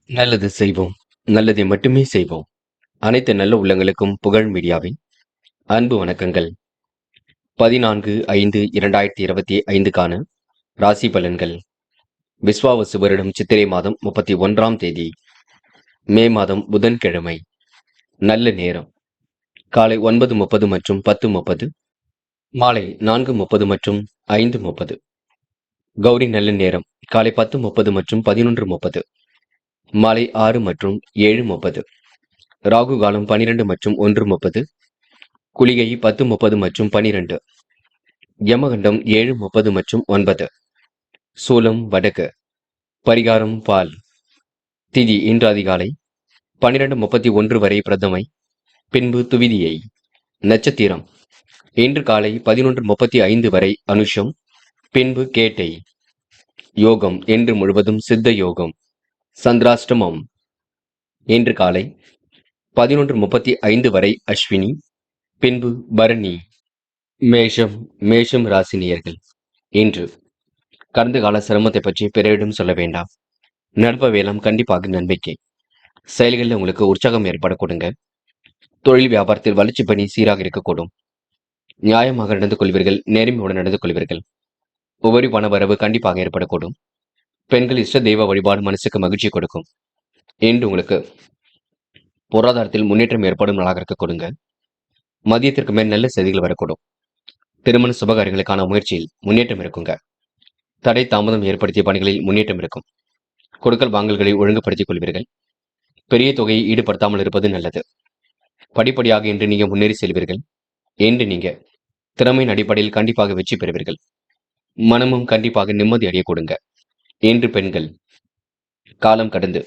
நல்லது செய்வோம். நல்லதை மட்டுமே செய்வோம். அனைத்து நல்ல உள்ளங்களுக்கும் புகழ் மீடியாவின் அன்பு வணக்கங்கள். 14/5/2025க்கான ராசி பலன்கள். விஸ்வாவசு வருடம் சித்திரை மாதம் 31ஆம் தேதி, மே மாதம் புதன்கிழமை. நல்ல நேரம் காலை 9:30 மற்றும் 10:30, மாலை 4:30 மற்றும் 5:30. கௌரி நல்ல நேரம் காலை 10:30 மற்றும் 11:30, மாலை 6 மற்றும் 7:30. ராகு காலம் 12 மற்றும் 1:30, குளிகை 10:30 மற்றும் 12, யமகண்டம் 7:30 மற்றும் 9. சூலம் வடக்கு. பரிகாரம் பால். திதி இன்று அதிகாலை 12:31 வரை பிரதமை, பின்பு துவிதியை. நட்சத்திரம் இன்று காலை 11:35 வரை அனுஷம், பின்பு கேட்டை. யோகம் இன்று முழுவதும் சித்த யோகம். சந்திராஷ்டமம் இன்று காலை 11:35 வரை அஸ்வினி, பின்பு பரணி. மேஷம் ராசினியர்கள். இன்று கடந்த கால சிரமத்தை பற்றி பிறரிடம் சொல்ல வேண்டாம். நடப்பவையெல்லாம் கண்டிப்பாக நன்மைக்கு. செயல்களில் உங்களுக்கு உற்சாகம் ஏற்பட கொடுங்க. தொழில் வியாபாரத்தில் வளர்ச்சி பணி சீராக இருக்கக்கூடும். நியாயமாக நடந்து கொள்வீர்கள். நேர்மையுடன் நடந்து கொள்வீர்கள். உபரி பண வரவு கண்டிப்பாக ஏற்படக்கூடும். பெண்கள் இஷ்ட தெய்வ வழிபாடு மனசுக்கு மகிழ்ச்சி கொடுக்கும். இன்று உங்களுக்கு பொருளாதாரத்தில் முன்னேற்றம் ஏற்படும் நாளாக இருக்க கொடுங்க. மதியத்திற்கு மேல் நல்ல செய்திகள் வரக்கூடும். திருமண சுபகாரியங்களுக்கான முயற்சியில் முன்னேற்றம் இருக்குங்க. தடை தாமதம் ஏற்படுத்திய பணிகளில் முன்னேற்றம் இருக்கும். கொடுக்கல் வாங்கல்களை ஒழுங்குபடுத்திக் கொள்வீர்கள். பெரிய தொகையை ஈடுபடுத்தாமல் இருப்பது நல்லது. படிப்படியாக இன்று நீங்க முன்னேறி செல்வீர்கள். இன்று நீங்க திறமையின் அடிப்படையில் கண்டிப்பாக வெற்றி பெறுவீர்கள். மனமும் கண்டிப்பாக நிம்மதி அடைய கொடுங்க. இன்று பெண்கள் காலம் கடந்து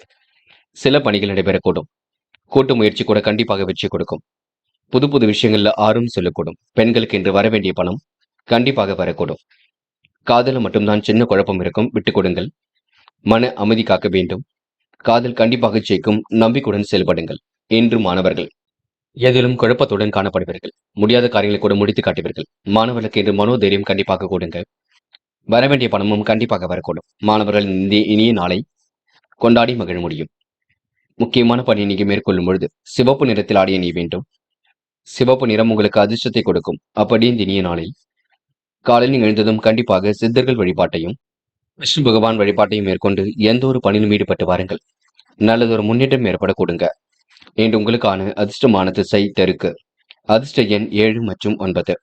சில பணிகள் நடைபெறக்கூடும். கூட்டு முயற்சி கூட கண்டிப்பாக வெற்றி கொடுக்கும். புது புது விஷயங்கள்ல ஆர்வம் சொல்லக்கூடும். பெண்களுக்கு இன்று வர வேண்டிய பணம் கண்டிப்பாக வரக்கூடும். காதல மட்டும்தான் சின்ன குழப்பம் இருக்கும், விட்டுக் கொடுங்கள். மன அமைதி காக்க வேண்டும். காதல் கண்டிப்பாக ஜெயிக்கும். நம்பிக்கையுடன் செயல்படுங்கள். இன்று மாணவர்கள் எதிலும் குழப்பத்துடன் காணப்படுவீர்கள். முடியாத காரியங்களை கூட முடித்து காட்டுவீர்கள். மாணவர்களுக்கு இன்று மனோதைரியம் கண்டிப்பாக கொடுங்க. வரவேண்டிய பணமும் கண்டிப்பாக வரக்கூடும். மாணவர்கள் இந்த இனிய நாளை கொண்டாடி மகிழ முடியும். முக்கியமான பணியை நீங்க மேற்கொள்ளும் பொழுது சிவப்பு நிறத்தில் ஆடிய நீ வேண்டும். சிவப்பு நிறம் உங்களுக்கு அதிர்ஷ்டத்தை கொடுக்கும். அப்படி இந்த இனிய நாளில் காலையில் எழுந்ததும் கண்டிப்பாக சித்தர்கள் வழிபாட்டையும் விஷ்ணு பகவான் வழிபாட்டையும் மேற்கொண்டு எந்த ஒரு பணியிலும் ஈடுபட்டு வாருங்கள். நல்லதொரு முன்னேற்றம் ஏற்பட கொடுங்க. இன்று உங்களுக்கான அதிர்ஷ்டமான திசை தெற்கு. அதிர்ஷ்ட எண் 7 மற்றும் 9.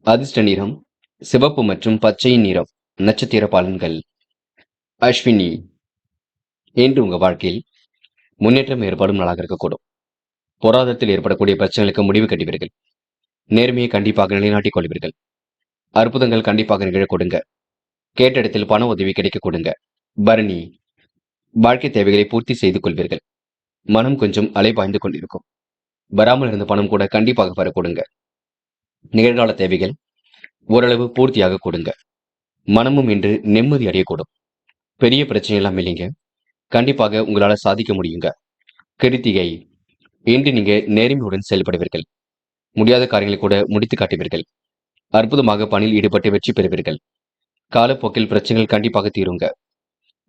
அதிர்ஷ்ட நிறம் சிவப்பு மற்றும் பச்சை நிறம். நட்சத்திர பலன்கள். அஸ்வினி. இன்று உங்க வாழ்க்கையில் முன்னேற்றம் ஏற்படும் நாளாக இருக்கக்கூடும். பொருளாதாரத்தில் ஏற்படக்கூடிய பிரச்சனைகளுக்கு முடிவு கட்டுவீர்கள். நேர்மையை கண்டிப்பாக நிலைநாட்டிக் கொள்வீர்கள். அற்புதங்கள் கண்டிப்பாக நிகழ கொடுங்க. கேட்ட இடத்தில் பண உதவி கிடைக்க கொடுங்க. பரணி. வாழ்க்கை தேவைகளை பூர்த்தி செய்து கொள்வீர்கள். மனம் கொஞ்சம் அலைபாய்ந்து கொண்டிருக்கும். வராமல் இருந்த பணம் கூட கண்டிப்பாக வர கொடுங்க. நிகழ்கால தேவைகள் ஓரளவு பூர்த்தியாக கொடுங்க. மனமும் இன்று நிம்மதி அடையக்கூடும். பெரிய பிரச்சனை எல்லாம் இல்லைங்க. கண்டிப்பாக உங்களால சாதிக்க முடியுங்க. கிருத்திகை. இன்று நீங்க நேர்மையுடன் செயல்படுவீர்கள். முடியாத காரியங்களை கூட முடித்து காட்டுவீர்கள். அற்புதமாக பணியில் ஈடுபட்டு வெற்றி பெறுவீர்கள். காலப்போக்கில் பிரச்சனைகள் கண்டிப்பாக தீருங்க.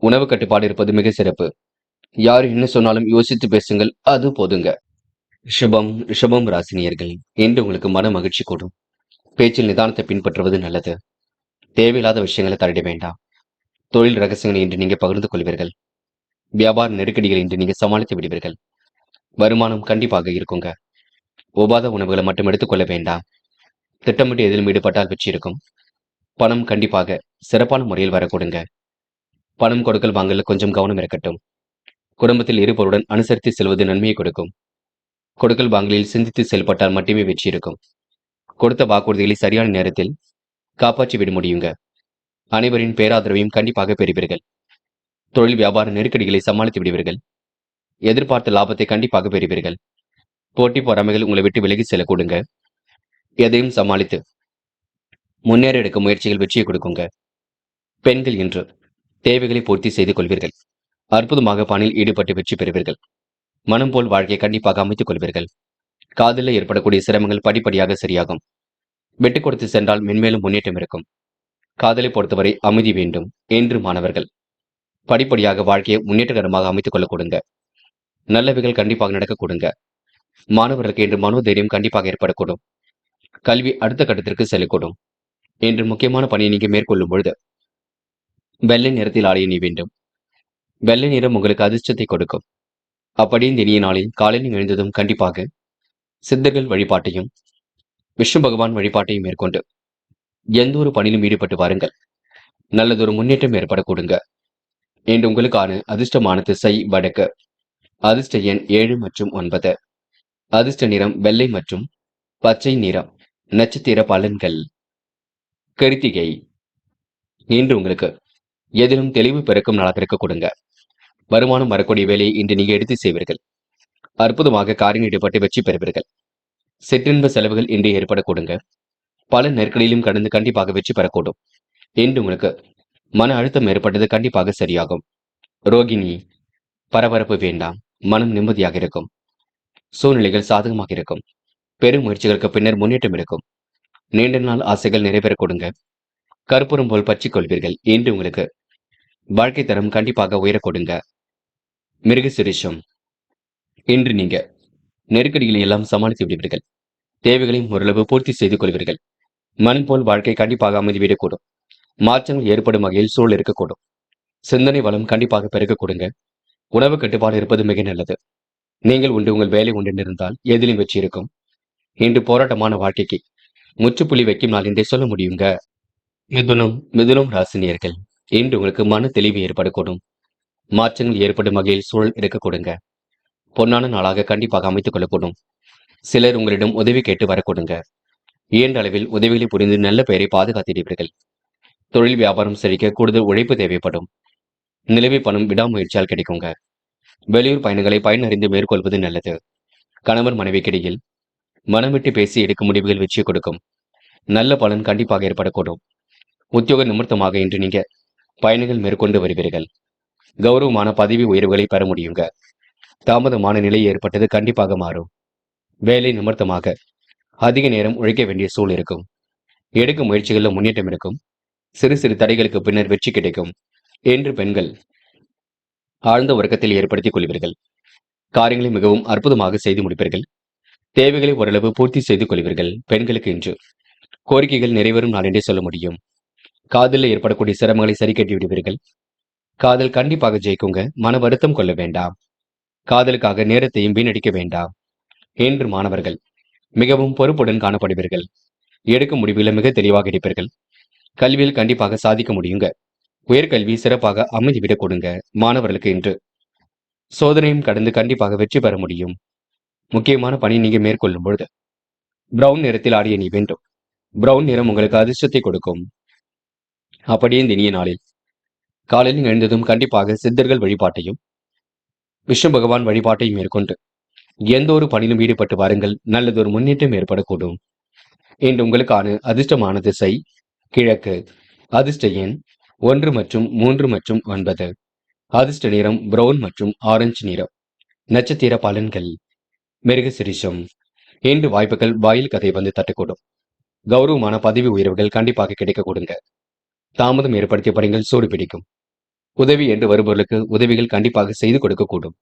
உணவு கட்டுப்பாடு இருப்பது மிக சிறப்பு. யார் என்ன சொன்னாலும் யோசித்து பேசுங்கள், அது போதுங்க. ரிஷபம் ராசினியர்கள். இன்று உங்களுக்கு மன மகிழ்ச்சி கூடும். பேச்சில் நிதானத்தை பின்பற்றுவது நல்லது. தேவையில்லாத விஷயங்களை தரட வேண்டாம். தொழில் ரகசியங்களை இன்று நீங்க பகிர்ந்து கொள்வீர்கள். வியாபார நெருக்கடிகளை இன்று நீங்க சமாளித்து விடுவீர்கள். வருமானம் கண்டிப்பாக இருக்குங்க. ஒவ்வாத உணவுகளை மட்டும் எடுத்துக்கொள்ள வேண்டாம். திட்டமிட்டு எதிலும் ஈடுபட்டால் வெற்றி இருக்கும். பணம் கண்டிப்பாக சிறப்பான முறையில் வர கொடுங்க. பணம் கொடுக்கல் வாங்கல கொஞ்சம் கவனம் இருக்கட்டும். குடும்பத்தில் இருப்பவருடன் அனுசரித்து செல்வது நன்மையை கொடுக்கும். கொடுக்கல் வாங்கலில் சிந்தித்து செயல்பட்டால் மட்டுமே வெற்றி இருக்கும். கொடுத்த வாக்குறுதிகளை சரியான நேரத்தில் காப்பாற்றி விட முடியுங்க. அனைவரின் பேராதரவையும் கண்டிப்பாக பெறுவீர்கள். தொழில் வியாபார நெருக்கடிகளை சமாளித்து விடுவீர்கள். எதிர்பார்த்த லாபத்தை கண்டிப்பாக பெறுவீர்கள். போட்டி பொறாமைகள் உங்களை விட்டு விலகி செல்ல கொடுங்க. எதையும் சமாளித்து முன்னேற எடுக்கும் முயற்சிகள் வெற்றியை கொடுக்குங்க. பெண்கள் இன்று தேவைகளை பூர்த்தி செய்து கொள்வீர்கள். அற்புதமாக பணியில் ஈடுபட்டு வெற்றி பெறுவீர்கள். மனம் போல் வாழ்க்கையை கண்டிப்பாக அமைத்துக் கொள்வீர்கள். காதலில் ஏற்படக்கூடிய சிரமங்கள் படிப்படியாக சரியாகும். விட்டுக் கொடுத்து சென்றால் மென்மேலும் முன்னேற்றம் இருக்கும். காதலை பொறுத்தவரை அமைதி வேண்டும். என்று மாணவர்கள் படிப்படியாக வாழ்க்கையை முன்னேற்றகரமாக அமைத்துக் கொள்ள கொடுங்க. நல்லவைகள் கண்டிப்பாக நடக்க கொடுங்க. மாணவர்களுக்கு இன்று மனோதைரியம் கண்டிப்பாக ஏற்படக்கூடும். கல்வி அடுத்த கட்டத்திற்கு செல்லக்கூடும். இன்று முக்கியமான பணியை நீங்க மேற்கொள்ளும் பொழுது வெள்ளை நிறத்தில் ஆடைய நீ வேண்டும். வெள்ளை நிறம் உங்களுக்கு அதிர்ஷ்டத்தை கொடுக்கும். அப்படி இந்த இனிய நாளில் காலையில் எழுந்ததும் கண்டிப்பாக சித்தர்கள் வழிபாட்டையும் விஷ்ணு பகவான் வழிபாட்டையும் மேற்கொண்டு எந்த ஒரு பணியிலும் ஈடுபட்டு வாருங்கள். நல்லதொரு முன்னேற்றம் ஏற்பட கொடுங்க. இன்று உங்களுக்கான அதிர்ஷ்டமான திசை வடக்கு. அதிர்ஷ்ட எண் 7 மற்றும் 9. அதிர்ஷ்ட நிறம் வெள்ளை மற்றும் பச்சை நிறம். நட்சத்திர பலன்கள். கிருத்திகை. இன்று உங்களுக்கு எதிலும் தெளிவு பிறக்கும் நாளாக இருக்க கொடுங்க. வருமானம் வரக்கூடிய வேலையை இன்று நீங்க எடுத்து செய்வீர்கள். அற்புதமாக காரியம் ஈடுபட்டு வெற்றி பெறுவீர்கள். சிற்றின்ப செலவுகள் இன்று ஏற்பட கொடுங்க. பல நெருக்கடியிலும் கடந்து கண்டிப்பாக வெற்றி பெறக்கூடும். இன்று உங்களுக்கு மன அழுத்தம் ஏற்பட்டது கண்டிப்பாக சரியாகும். ரோகிணி. பரபரப்பு வேண்டாம். மனம் நிம்மதியாக இருக்கும். சூழ்நிலைகள் சாதகமாக இருக்கும். பெரும் முயற்சிகளுக்கு பின்னர் முன்னேற்றம் இருக்கும். நீண்ட நாள் ஆசைகள் நிறைவேற கொடுங்க. கற்பூரம் போல் பற்றிக் கொள்வீர்கள். இன்று உங்களுக்கு வாழ்க்கை தரம் கண்டிப்பாக உயர கொடுங்க. மிருகசிரிஷம். இன்று நீங்க நெருக்கடிகளை எல்லாம் சமாளித்து விடுவீர்கள். தேவைகளையும் ஓரளவு பூர்த்தி செய்து கொள்வீர்கள். மனம் போல் வாழ்க்கை கண்டிப்பாக அமைதிவிடக்கூடும். மாற்றங்கள் ஏற்படும் வகையில் சூழல் இருக்கக்கூடும். சிந்தனை வளம் கண்டிப்பாக பெருக கொடுங்க. உணவு கட்டுப்பாடு இருப்பது மிக நல்லது. நீங்கள் உண்டு உங்கள் வேலை உண்டு இருந்தால் எதிலும் வெற்றி இருக்கும். இன்று போராட்டமான வாழ்க்கைக்கு முற்றுப்புள்ளி வைக்கும் நாள் என்றே சொல்ல முடியுங்க. மிதுனம் ராசினியர்கள். இன்று உங்களுக்கு மன தெளிவு ஏற்படக்கூடும். மாற்றங்கள் ஏற்படும் வகையில் சூழல் இருக்க கொடுங்க. பொன்னான நாளாக கண்டிப்பாக அமைத்துக் கொள்ளக்கூடும். சிலர் உங்களிடம் உதவி கேட்டு வரக்கூடுங்க. இயன்ற அளவில் உதவிகளை புரிந்து நல்ல பெயரை பாதுகாத்திடுவீர்கள். தொழில் வியாபாரம் செழிக்க கூடுதல் உழைப்பு தேவைப்படும். நிலவை பணம் விடாமுயற்சியால் கிடைக்குங்க. வெளியூர் பயணங்களை பயனறிந்து மேற்கொள்வது நல்லது. கணவன் மனைவிக்கிடையில் மனம் விட்டு பேசி எடுக்கும் முடிவுகள் வெற்றி கொடுக்கும். நல்ல பலன் கண்டிப்பாக ஏற்படக்கூடும். உத்தியோக நிமித்தமாக இன்று நீங்க பயணங்கள் மேற்கொண்டு வருவீர்கள். கௌரவமான பதவி உயர்வுகளை பெற முடியுங்க. தாமதமான நிலை ஏற்பட்டது கண்டிப்பாக மாறும். வேலை நிமித்தமாக அதிக நேரம் உழைக்க வேண்டிய சூழல் இருக்கும். எடுக்கும் முயற்சிகளில் முன்னேற்றம் இருக்கும். சிறு சிறு தடைகளுக்கு பின்னர் வெற்றி கிடைக்கும். என்று பெண்கள் ஆழ்ந்த உறக்கத்தில் ஏற்படுத்திக் கொள்வீர்கள். காரியங்களை மிகவும் அற்புதமாக செய்து முடிப்பீர்கள். தேவைகளை ஓரளவு பூர்த்தி செய்து கொள்வீர்கள். பெண்களுக்கு இன்று கோரிக்கைகள் நிறைவேறும் நாள் என்றே சொல்ல முடியும். காதலில் ஏற்படக்கூடிய சிரமங்களை சரி கட்டி விடுவீர்கள். காதல் கண்டிப்பாக ஜெயிக்குங்க. மன வருத்தம் கொள்ள வேண்டாம். காதலுக்காக நேரத்தையும் வீணடிக்க வேண்டாம். என்று மாணவர்கள் மிகவும் பொறுப்புடன் காணப்படுவீர்கள். எடுக்கும் முடிவுகளை மிக தெளிவாக எடுப்பீர்கள். கல்வியில் கண்டிப்பாக சாதிக்க முடியுங்க. உயர்கல்வி சிறப்பாக அமைதிவிடக் கொடுங்க. மாணவர்களுக்கு இன்று சோதனையும் கடந்து கண்டிப்பாக வெற்றி பெற முடியும். முக்கியமான பணி நீங்க மேற்கொள்ளும் பொழுது பிரவுன் நிறத்தில் ஆடிய நீ வேண்டும். பிரவுன் நிறம் உங்களுக்கு அதிர்ஷ்டத்தை கொடுக்கும். அப்படியே இந்த இனிய நாளில் காலையில் எழுந்ததும் கண்டிப்பாக சித்தர்கள் வழிபாட்டையும் விஷ்ணு பகவான் வழிபாட்டையும் மேற்கொண்டு எந்த ஒரு பணியிலும் ஈடுபட்டு வாருங்கள். நல்லதொரு முன்னேற்றம் ஏற்படக்கூடும். இன்று உங்களுக்கான அதிர்ஷ்டமான திசை கிழக்கு. அதிர்ஷ்ட எண் 1 மற்றும் 3 மற்றும் 9. அதிர்ஷ்ட நிறம் பிரவுன் மற்றும் ஆரஞ்சு நிறம். நட்சத்திர பலன்கள். மிருகசிரிஷம். இன்று வாய்ப்புகள் வாயில் கதை வந்து தட்டக்கூடும். கௌரவமான பதவி உயர்வுகள் கண்டிப்பாக கிடைக்க கொடுங்க. தாமதம் ஏற்படுத்திய பணிகள் சூடு பிடிக்கும். உதவி என்று வருபவர்களுக்கு உதவிகள் கண்டிப்பாக செய்து கொடுக்கக்கூடும்.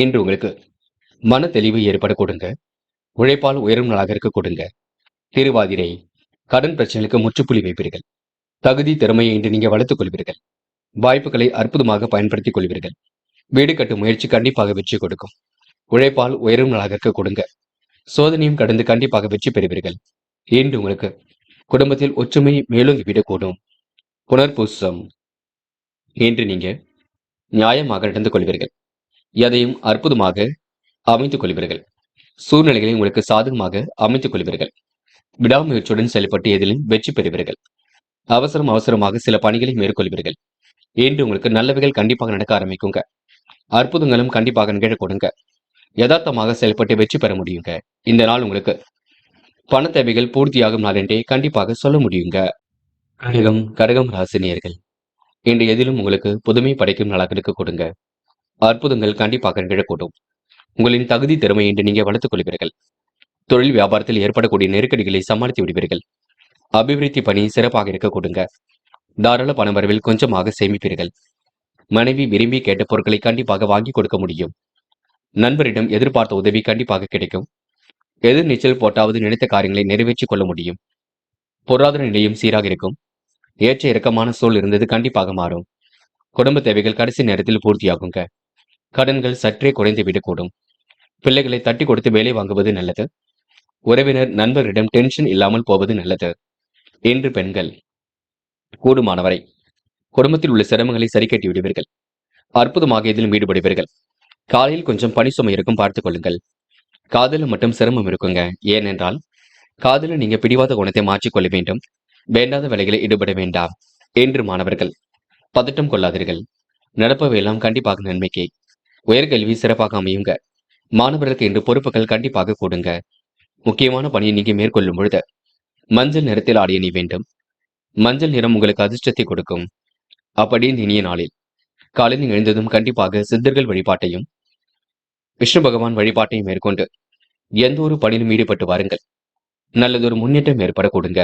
இன்று உங்களுக்கு மன தெளிவு ஏற்பட கொடுங்க. உழைப்பால் உயரும் நாளாக இருக்க கொடுங்க. திருவாதிரை. கடன் பிரச்சனைகளுக்கு முற்றுப்புள்ளி வைப்பீர்கள். தகுதி திறமையை இன்று நீங்க வளர்த்துக் கொள்வீர்கள். வாய்ப்புகளை அற்புதமாக பயன்படுத்திக் கொள்வீர்கள். வீடு கட்டும் முயற்சி கண்டிப்பாக வெற்றி கொடுக்கும். உழைப்பால் உயரும் நாளாக இருக்க கொடுங்க. சோதனையும் கடந்து கண்டிப்பாக வெற்றி பெறுவீர்கள். இன்று உங்களுக்கு குடும்பத்தில் ஒற்றுமை மேலும் விடக்கூடும். புனர்பூசம். இன்று நீங்க நியாயமாக நடந்து கொள்வீர்கள். எதையும் அற்புதமாக அமைத்துக் கொள்வீர்கள். சூழ்நிலைகளை உங்களுக்கு சாதகமாக அமைத்துக் கொள்வீர்கள். விடாமுயற்சியுடன் செயல்பட்டு எதிலும் வெற்றி பெறுவீர்கள். அவசரமாக சில பணிகளை மேற்கொள்வீர்கள். இன்று உங்களுக்கு நல்லவைகள் கண்டிப்பாக நடக்க ஆரம்பிக்குங்க. அற்புதங்களும் கண்டிப்பாக நிகழ கொடுங்க. யதார்த்தமாக செயல்பட்டு வெற்றி பெற முடியுங்க. இந்த நாள் உங்களுக்கு பண தேவைகள் பூர்த்தியாகும் நாள் என்றே கண்டிப்பாக சொல்ல முடியுங்க. கடகம் ராசினியர்கள். இன்று எதிலும் உங்களுக்கு புதுமை படைக்கும் நாளாக இருக்க கொடுங்க. அற்புதங்கள் கண்டிப்பாக நிகழக்கூடும். உங்களின் தகுதி திறமை என்று நீங்க வளர்த்துக் கொள்வீர்கள். தொழில் வியாபாரத்தில் ஏற்படக்கூடிய நெருக்கடிகளை சமாளித்து விடுவீர்கள். அபிவிருத்தி பணி சிறப்பாக இருக்க கொடுங்க. தாராள பண வரவில் கொஞ்சமாக சேமிப்பீர்கள். மனைவி விரும்பி கேட்ட பொருட்களை கண்டிப்பாக வாங்கி கொடுக்க முடியும். நண்பரிடம் எதிர்பார்த்த உதவி கண்டிப்பாக கிடைக்கும். எதிர் நீச்சல் போட்டாவது நினைத்த காரியங்களை நிறைவேற்றிக் கொள்ள முடியும். பொருளாதார நிலையும் சீராக இருக்கும். ஏற்ற இறக்கமான சூழல் இருந்தது கண்டிப்பாக மாறும். குடும்ப தேவைகள் கடைசி நேரத்தில் பூர்த்தியாகுங்க. கடன்கள் சற்றே குறைந்து விடக்கூடும். பிள்ளைகளை தட்டி கொடுத்து வேலை வாங்குவது நல்லது. உறவினர் நண்பர்களிடம் டென்ஷன் இல்லாமல் போவது நல்லது. இன்று பெண்கள் கூடுமானவரை குடும்பத்தில் உள்ள சிரமங்களை சரி கட்டி விடுவீர்கள். அற்புதமாக இதிலும் ஈடுபடுவீர்கள். காலையில் கொஞ்சம் பணி சுமை இருக்கும், பார்த்துக் கொள்ளுங்கள். காதல மட்டும் சிரமம் இருக்குங்க. ஏனென்றால் காதல நீங்க பிடிவாத குணத்தை மாற்றிக்கொள்ள வேண்டும். வேண்டாத வேலைகளை ஈடுபட வேண்டாம். என்று மாணவர்கள் பதட்டம் கொள்ளாதீர்கள். நடப்பவையெல்லாம் கண்டிப்பாக நன்மைக்கே. உயர்கல்வி சிறப்பாக அமையுங்க. மாணவர்களுக்கு இன்று பொறுப்புகள் கண்டிப்பாக கூடுங்க. முக்கியமான பணியை நீங்க மேற்கொள்ளும் பொழுது மஞ்சள் நிறத்தில் ஆடை அணி வேண்டும். மஞ்சள் நிறம் உங்களுக்கு அதிர்ஷ்டத்தை கொடுக்கும். அப்படி இனிய நாளில் காலையில் எழுந்ததும் கண்டிப்பாக சித்தர்கள் வழிபாட்டையும் விஷ்ணு பகவான் வழிபாட்டையும் மேற்கொண்டு எந்த ஒரு பணியிலும் ஈடுபட்டு வாருங்கள். நல்லதொரு முன்னேற்றம் ஏற்பட கொடுங்க.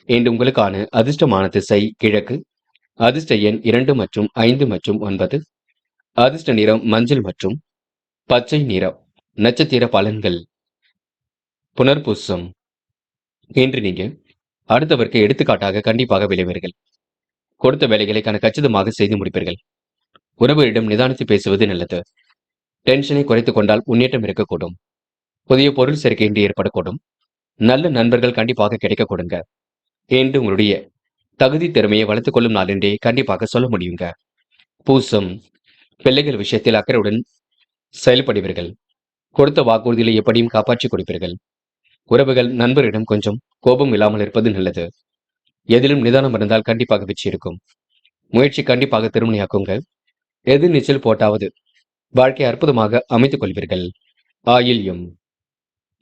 இன்று உங்களுக்கான அதிர்ஷ்டமான திசை கிழக்கு. அதிர்ஷ்ட எண் 2 மற்றும் 5 மற்றும் 9. அதிர்ஷ்ட நிறம் மஞ்சள் மற்றும் பச்சை நிறம். நட்சத்திர பலன்கள். புனர்பூசம். இன்று நீங்க அடுத்தவருக்கு எடுத்துக்காட்டாக கண்டிப்பாக விளைவீர்கள். கொடுத்த வேலைகளை கச்சிதமாக செய்து முடிப்பீர்கள். உறவுகளிடம் நிதானித்து பேசுவது நல்லது. டென்ஷனை குறைத்துக் கொண்டால் முன்னேற்றம் இருக்கக்கூடும். புதிய பொருள் சேர்க்கை இன்று ஏற்படக்கூடும். நல்ல நண்பர்கள் கண்டிப்பாக கிடைக்க கொடுங்க. என்று உங்களுடைய தகுதி திறமையை வளர்த்துக் கொள்ளும் நாள் என்றே கண்டிப்பாக சொல்ல முடியுங்க. பூசம். பிள்ளைகள் விஷயத்தில் அக்கறையுடன் செயல்படுவீர்கள். கொடுத்த வாக்குறுதிகளை எப்படியும் காப்பாற்றிக் கொடுப்பீர்கள். உறவுகள் நண்பரிடம் கொஞ்சம் கோபம் இல்லாமல் இருப்பது நல்லது. எதிலும் நிதானம் இருந்தால் கண்டிப்பாக வெற்றி இருக்கும். முயற்சி கண்டிப்பாக திருமணியாக்குங்க. எது நீச்சல் போட்டாவது வாழ்க்கை அற்புதமாக அமைத்துக் கொள்வீர்கள். ஆயில்யம்.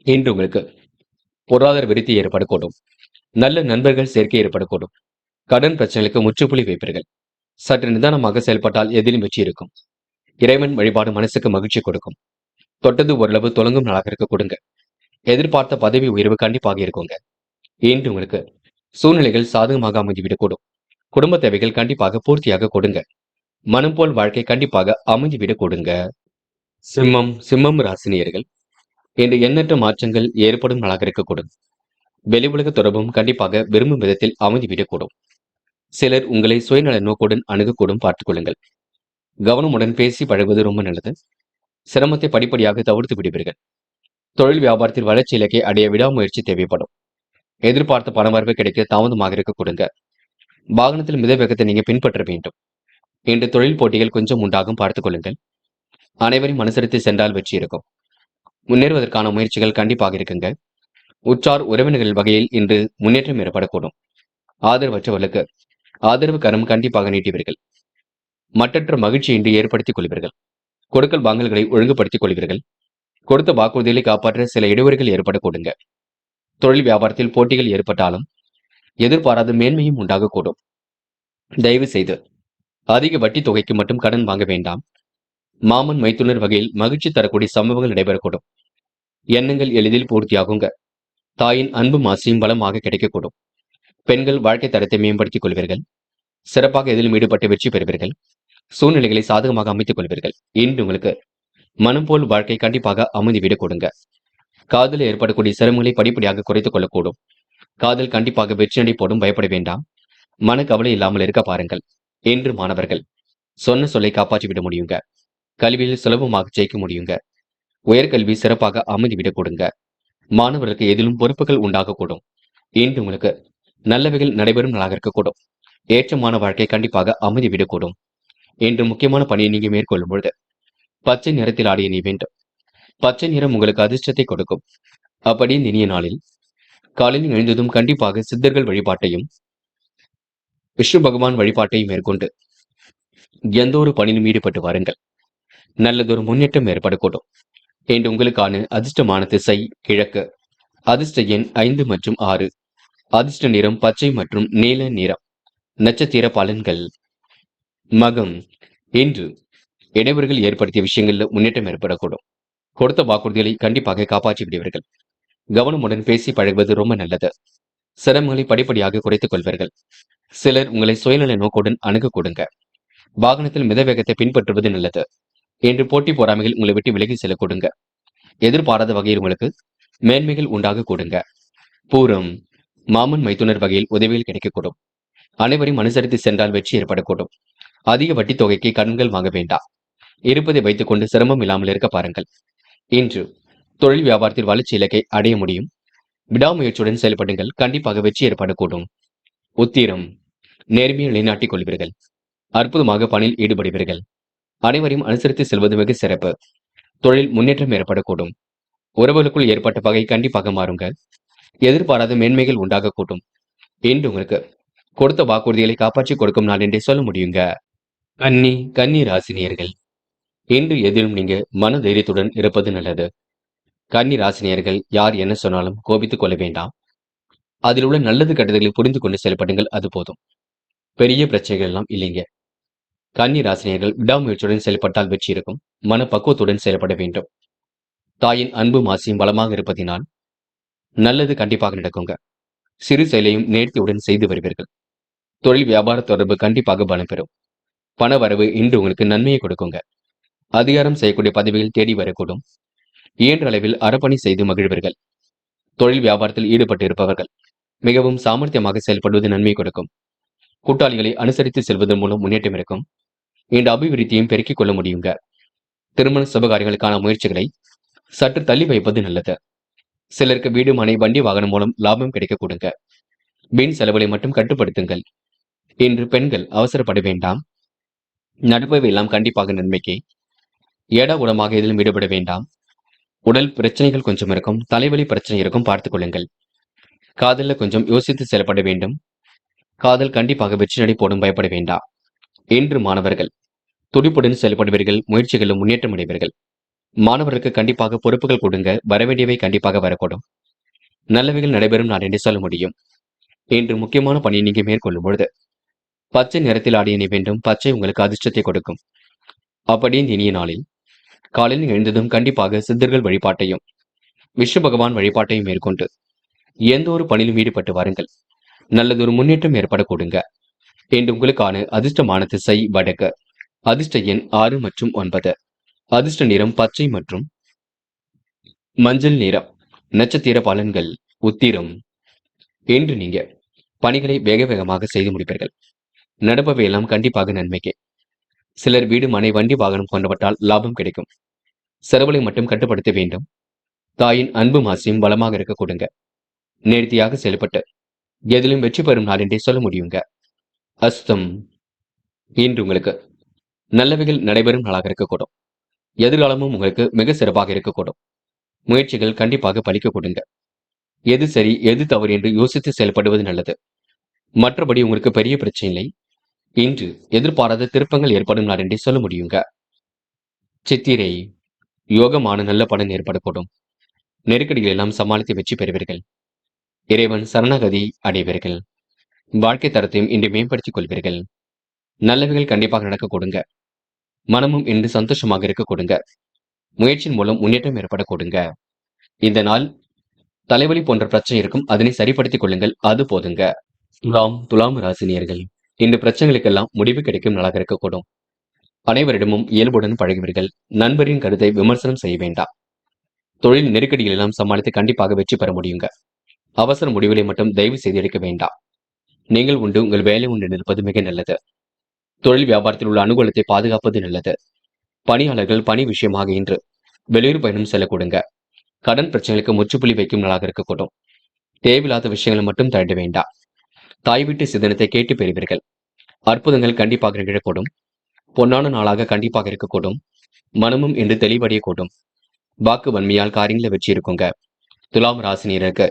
இன்று உங்களுக்கு பொருளாதார விருத்தி ஏற்படக்கூடும். நல்ல நண்பர்கள் சேர்க்கை ஏற்படக்கூடும். கடன் பிரச்சனைகளுக்கு முற்றுப்புள்ளி வைப்பீர்கள். சற்று நிதானமாக செயல்பட்டால் எதிலும் வெற்றி இருக்கும். இறைவன் வழிபாடு மனசுக்கு மகிழ்ச்சி கொடுக்கும். தொட்டது ஓரளவு தொடங்கும் நாளாக இருக்க கொடுங்க. எதிர்பார்த்த பதவி உயர்வு கண்டிப்பாக இருக்குங்க. இன்று உங்களுக்கு சூழ்நிலைகள் சாதகமாக அமைந்துவிடக்கூடும். குடும்ப தேவைகள் கண்டிப்பாக பூர்த்தியாக கொடுங்க. மனம் போல் வாழ்க்கை கண்டிப்பாக அமைந்துவிடக் கொடுங்க. சிம்மம் ராசினியர்கள் இன்று எண்ணற்ற மாற்றங்கள் ஏற்படும் நாளாக இருக்கக்கூடும். வெளி உலக தொடர்பும் கண்டிப்பாக விரும்பும் விதத்தில் அமைந்துவிடக்கூடும். சிலர் உங்களை சுயநல நோக்குடன் அணுகக்கூடும், பார்த்துக் கொள்ளுங்கள். கவனமுடன் பேசி பழகுவது ரொம்ப நல்லது. சிரமத்தை படிப்படியாக தவிர்த்து விடுவீர்கள். தொழில் வியாபாரத்தில் வளர்ச்சி இலக்கை அடைய விடாமுயற்சி தேவைப்படும். எதிர்பார்த்த பணவரவு கிடைக்க தாமதமாக இருக்க கொடுங்க. வாகனத்தில் மித வேகத்தை நீங்க பின்பற்ற வேண்டும். இன்று தொழில் போட்டிகள் கொஞ்சம் உண்டாகும், பார்த்துக் கொள்ளுங்கள். அனைவரையும் அனுசரித்து சென்றால் வெற்றி இருக்கும். முன்னேறுவதற்கான முயற்சிகள் கண்டிப்பாக இருக்குங்க. உற்றார் உறவினர்கள் வகையில் இன்று முன்னேற்றம் ஏற்படக்கூடும். ஆதரவற்றவர்களுக்கு ஆதரவு கரம் கண்டிப்பாக நீட்டுவீர்கள். மற்றற்ற மகிழ்ச்சி இன்று ஏற்படுத்திக் கொள்வீர்கள். கொடுக்கல் வாங்கல்களை ஒழுங்குபடுத்திக் கொள்வீர்கள். கொடுத்த வாக்குறுதிகளை காப்பாற்ற சில இடைவெளிகள் ஏற்பட கொடுங்க. தொழில் வியாபாரத்தில் போட்டிகள் ஏற்பட்டாலும் எதிர்பாராத மேன்மையும் உண்டாகக்கூடும். தயவு செய்து அதிக வட்டி தொகைக்கு மட்டும் கடன் வாங்க வேண்டாம். மாமன் மைத்துனர் வகையில் மகிழ்ச்சி தரக்கூடிய சம்பவங்கள் நடைபெறக்கூடும். எண்ணங்கள் எளிதில் பூர்த்தியாகுங்க. தாயின் அன்பும் ஆசையும் பலமாக கிடைக்கக்கூடும். பெண்கள் வாழ்க்கை தரத்தை மேம்படுத்திக் கொள்வீர்கள். சிறப்பாக எதிலும் ஈடுபட்டு வெற்றி பெறுவீர்கள். சூழ்நிலைகளை சாதகமாக அமைத்துக் கொள்வீர்கள். இன்று உங்களுக்கு மனம் போல் வாழ்க்கை கண்டிப்பாக அமைந்துவிடக் கொடுங்க. காதலில் ஏற்படக்கூடிய சிரமங்களை படிப்படியாக குறைத்துக் கொள்ளக்கூடும். காதல் கண்டிப்பாக வெற்றியடை போடும், பயப்பட வேண்டாம். மனக்கவலை இல்லாமல் இருக்க பாருங்கள். இன்று மாணவர்கள் சொன்ன சொல்லை காப்பாற்றிவிட முடியுங்க. கல்வியில் சுலபமாக ஜெயிக்க முடியுங்க. உயர்கல்வி சிறப்பாக அமைந்துவிடக் கொடுங்க. மாணவர்களுக்கு எதிலும் பொறுப்புகள் உண்டாகக்கூடும். இன்று உங்களுக்கு நல்லவைகள் நடைபெறும் நாளாக இருக்கக்கூடும். ஏற்றமான வாழ்க்கை கண்டிப்பாக அமைந்துவிடக்கூடும். இன்று முக்கியமான பணியை நீங்க மேற்கொள்ளும் பொழுது பச்சை நிறத்தில் ஆடிய நீ வேண்டும். பச்சை நிறம் உங்களுக்கு அதிர்ஷ்டத்தை கொடுக்கும். அப்படி இனிய நாளில் காலையில் எழுந்ததும் கண்டிப்பாக சித்தர்கள் வழிபாட்டையும் விஷ்ணு பகவான் வழிபாட்டையும் மேற்கொண்டு எந்த ஒரு பணியிலும் ஈடுபட்டு வாருங்கள். நல்லதொரு முன்னேற்றம் ஏற்படக்கூடும். இன்று உங்களுக்கான அதிர்ஷ்டமான திசை கிழக்கு. அதிர்ஷ்ட எண் 5 மற்றும் 6. அதிர்ஷ்ட நிறம் பச்சை மற்றும் நீல நிறம். நட்சத்திர பலன்கள். மகம். இன்று இடைவர்கள் ஏற்படுத்திய விஷயங்களில் முன்னேற்றம் ஏற்படக்கூடும். கொடுத்த வாக்குறுதிகளை கண்டிப்பாக காப்பாற்றி விடுவீர்கள். கவனமுடன் பேசி பழகுவது ரொம்ப நல்லது. சிரமங்களை படிப்படியாக குறைத்துக் கொள்வீர்கள். சிலர் உங்களை சுயநல நோக்குடன் அணுக கொடுங்க. வாகனத்தில் மித வேகத்தை பின்பற்றுவது நல்லது. இன்று போட்டி பொறாமைகள் உங்களை விட்டு விலகி செல்ல கொடுங்க. எதிர்பாராத வகையில் உங்களுக்கு மேன்மைகள் உண்டாக கொடுங்க. பூரம் மாமன் மைத்துனர் வகையில் உதவிகள் கிடைக்கக்கூடும். அனைவரையும் அனுசரித்து சென்றால் வெற்றி ஏற்படக்கூடும். அதிக வட்டி தொகைக்கு கடன்கள் வாங்க வேண்டாம். இருப்பதை வைத்துக் கொண்டு சிரமம் இல்லாமல் இருக்க பாருங்கள். இன்று தொழில் வியாபாரத்தில் வளர்ச்சி இலக்கை அடைய முடியும். விடாமுயற்சியுடன் செயல்படுங்கள், கண்டிப்பாக வெற்றி ஏற்படக்கூடும். உத்திரம் நேர்மையை நிலைநாட்டிக் கொள்வீர்கள். அற்புதமாக பணியில் ஈடுபடுவீர்கள். அனைவரையும் அனுசரித்து செல்வது மிக சிறப்பு. தொழில் முன்னேற்றம் ஏற்படக்கூடும். உறவுகளுக்குள் ஏற்பட்ட பகை கண்டிப்பாக மாறுங்க. எதிர்பாராத மேன்மைகள் உண்டாகக்கூடும். இன்று உங்களுக்கு கொடுத்த வாக்குறுதிகளை காப்பாற்றி கொடுக்கும் நாள் என்றே சொல்ல முடியுங்க. கன்னி ராசினியர்கள், இன்று எதிலும் நீங்க மன தைரியத்துடன் இருப்பது நல்லது. கன்னி ராசினியர்கள் யார் என்ன சொன்னாலும் கோபித்துக் கொள்ள வேண்டாம். அதில் உள்ள நல்லது கெட்டதுகளை புரிந்து கொண்டு செயல்படுங்கள், அது போதும். பெரிய பிரச்சனைகள் எல்லாம் இல்லைங்க. கன்னி ராசினியர்கள் விடாமுயற்சியுடன் செயல்பட்டால் வெற்றி இருக்கும். மனப்பக்குவத்துடன் செயல்பட வேண்டும். தாயின் அன்பு மாசியும் பலமாக இருப்பதினால் நல்லது கண்டிப்பாக நடக்குங்க. சிறு செயலையும் நேர்த்தியுடன் செய்து வருவீர்கள். தொழில் வியாபார தொடர்பு கண்டிப்பாக பலம் பெறும். பண வரவு இன்று உங்களுக்கு நன்மையை கொடுக்குங்க. அதிகாரம் செய்யக்கூடிய பதவிகள் தேடி வரக்கூடும். இயன்ற அளவில் அறப்பணி செய்து மகிழ்வீர்கள். தொழில் வியாபாரத்தில் ஈடுபட்டு இருப்பவர்கள் மிகவும் சாமர்த்தியமாக செயல்படுவது நன்மை கொடுக்கும். கூட்டாளிகளை அனுசரித்து செல்வதன் மூலம் முன்னேற்றம் இருக்கும். இந்த அபிவிருத்தியும் பெருக்கிக் கொள்ள முடியுங்க. திருமண சுபகாரியங்களுக்கான முயற்சிகளை சற்று தள்ளி வைப்பது நல்லது. சிலருக்கு வீடு, மனை, வண்டி, வாகனம் மூலம் லாபம் கிடைக்க கொடுங்க. வீண் செலவுகளை மட்டும் கட்டுப்படுத்துங்கள். இன்று பெண்கள் அவசரப்பட வேண்டாம். நடப்பவை எல்லாம் கண்டிப்பாக நன்மைக்கு. ஏடா உடமாக எதிலும் ஈடுபட வேண்டாம். உடல் பிரச்சனைகள் கொஞ்சம் இருக்கும். தலைவலி பிரச்சனை இருக்கும், பார்த்துக் கொள்ளுங்கள். காதல்ல கொஞ்சம் யோசித்து செயல்பட வேண்டும். காதல் கண்டிப்பாக வெற்றி நடை போடும், பயப்பட வேண்டாம். இன்று மாணவர்கள் துடிப்புடன் செயல்படுவீர்கள். முயற்சிகளும் முன்னேற்றம் அடைவீர்கள். மாணவர்களுக்கு கண்டிப்பாக பொறுப்புகள் கொடுங்க. வரவேண்டியவை கண்டிப்பாக வரக்கூடும். நல்லவைகள் நடைபெறும் நாள் என்று சொல்ல முடியும். இன்று முக்கியமான பணியை நீங்க மேற்கொள்ளும் பொழுது பச்சை நிறத்தில் ஆடிய அணி வேண்டும். பச்சை உங்களுக்கு அதிர்ஷ்டத்தை கொடுக்கும். அப்படியே இந்த இனிய நாளில் காலையில் எழுந்ததும் கண்டிப்பாக சித்தர்கள் வழிபாட்டையும் விஷ்ணு பகவான் வழிபாட்டையும் மேற்கொண்டு எந்த ஒரு பணியிலும் ஈடுபட்டு வாருங்கள். நல்லதொரு முன்னேற்றம் ஏற்பட கொடுங்க. இன்று உங்களுக்கான அதிர்ஷ்டமான திசை வடக்கு. அதிர்ஷ்ட எண் 6 மற்றும் 9. அதிர்ஷ்ட நிறம் பச்சை மற்றும் மஞ்சள் நிறம். நட்சத்திர பலன்கள். உத்திரம், இன்று நீங்க பணிகளை வேக வேகமாக செய்து முடிப்பீர்கள். நடப்பவை எல்லாம் கண்டிப்பாக நன்மைக்கு. சிலர் வீடு, மனை, வண்டி, வாகனம் போன்றவற்றால் லாபம் கிடைக்கும். செலவுகளை மட்டும் கட்டுப்படுத்த வேண்டும். தாயின் அன்பு மாசியும் பலமாக இருக்க கொடுங்க. நேர்த்தியாக செயல்பட்டு எதிலும் வெற்றி பெறும் நாள் என்றே சொல்ல முடியுங்க. அஸ்தம், இன்று உங்களுக்கு நல்லவைகள் நடைபெறும் நாளாக இருக்கக்கூடும். எதிர்காலமும் உங்களுக்கு மிக சிறப்பாக இருக்கக்கூடும். முயற்சிகள் கண்டிப்பாக பலிக்க கொடுங்க. எது சரி எது தவறு என்று யோசித்து செயல்படுவது நல்லது. மற்றபடி உங்களுக்கு பெரிய பிரச்சனை இல்லை. இன்று எதிர்பாராத திருப்பங்கள் ஏற்படும் நாள் என்றே சொல்ல முடியுங்க. சித்திரை, யோகமான நல்ல பலன் ஏற்படக்கூடும். நெருக்கடிகள் எல்லாம் சமாளித்து வெற்றி பெறுவீர்கள். இறைவன் சரணாகதி அடைவீர்கள். வாழ்க்கை தரத்தையும் இன்று மேம்படுத்திக் கொள்வீர்கள். நல்லவைகள் கண்டிப்பாக நடக்க கொடுங்க. மனமும் இன்று சந்தோஷமாக இருக்க கொடுங்க. முயற்சியின் மூலம் முன்னேற்றம் ஏற்பட கொடுங்க. இந்த நாள் தலைவலி போன்ற பிரச்சனை இருக்கும், அதனை சரிப்படுத்திக் கொள்ளுங்கள், அது போதுங்க. துலாம் ராசினியர்கள், இந்த பிரச்சனைகளுக்கெல்லாம் முடிவு கிடைக்கும் நாளாக இருக்கக்கூடும். அனைவரிடமும் இயல்புடன் பழகுவீர்கள். நண்பரின் கருத்தை விமர்சனம் செய்ய வேண்டாம். தொழில் நெருக்கடிகள் எல்லாம் சமாளித்து கண்டிப்பாக வெற்றி பெற முடியுங்க. அவசர முடிவுகளை மட்டும் தயவு செய்து எடுக்க வேண்டாம். நீங்கள் உண்டு, உங்கள் வேலை உண்டு நிற்பது மிக நல்லது. தொழில் வியாபாரத்தில் உள்ள அனுகூலத்தை பாதுகாப்பது நல்லது. பணியாளர்கள் பணி விஷயமாக இன்று வெளியூர் பயணம் செல்ல கொடுங்க. கடன் பிரச்சனைகளுக்கு முற்றுப்புள்ளி வைக்கும் நாளாக இருக்கக்கூடும். தேவையில்லாத விஷயங்களை மட்டும் தள்ள வேண்டாம். தாய் வீட்டு சிதனத்தை கேட்டு பெறுவீர்கள். அற்புதங்கள் கண்டிப்பாக நிகழக்கூடும். பொன்னான நாளாக கண்டிப்பாக இருக்கக்கூடும். மனமும் இன்று தெளிவடையக்கூடும். வாக்கு வன்மையால் காரியங்களை வெற்றி இருக்குங்க. துலாம் ராசினியருக்கு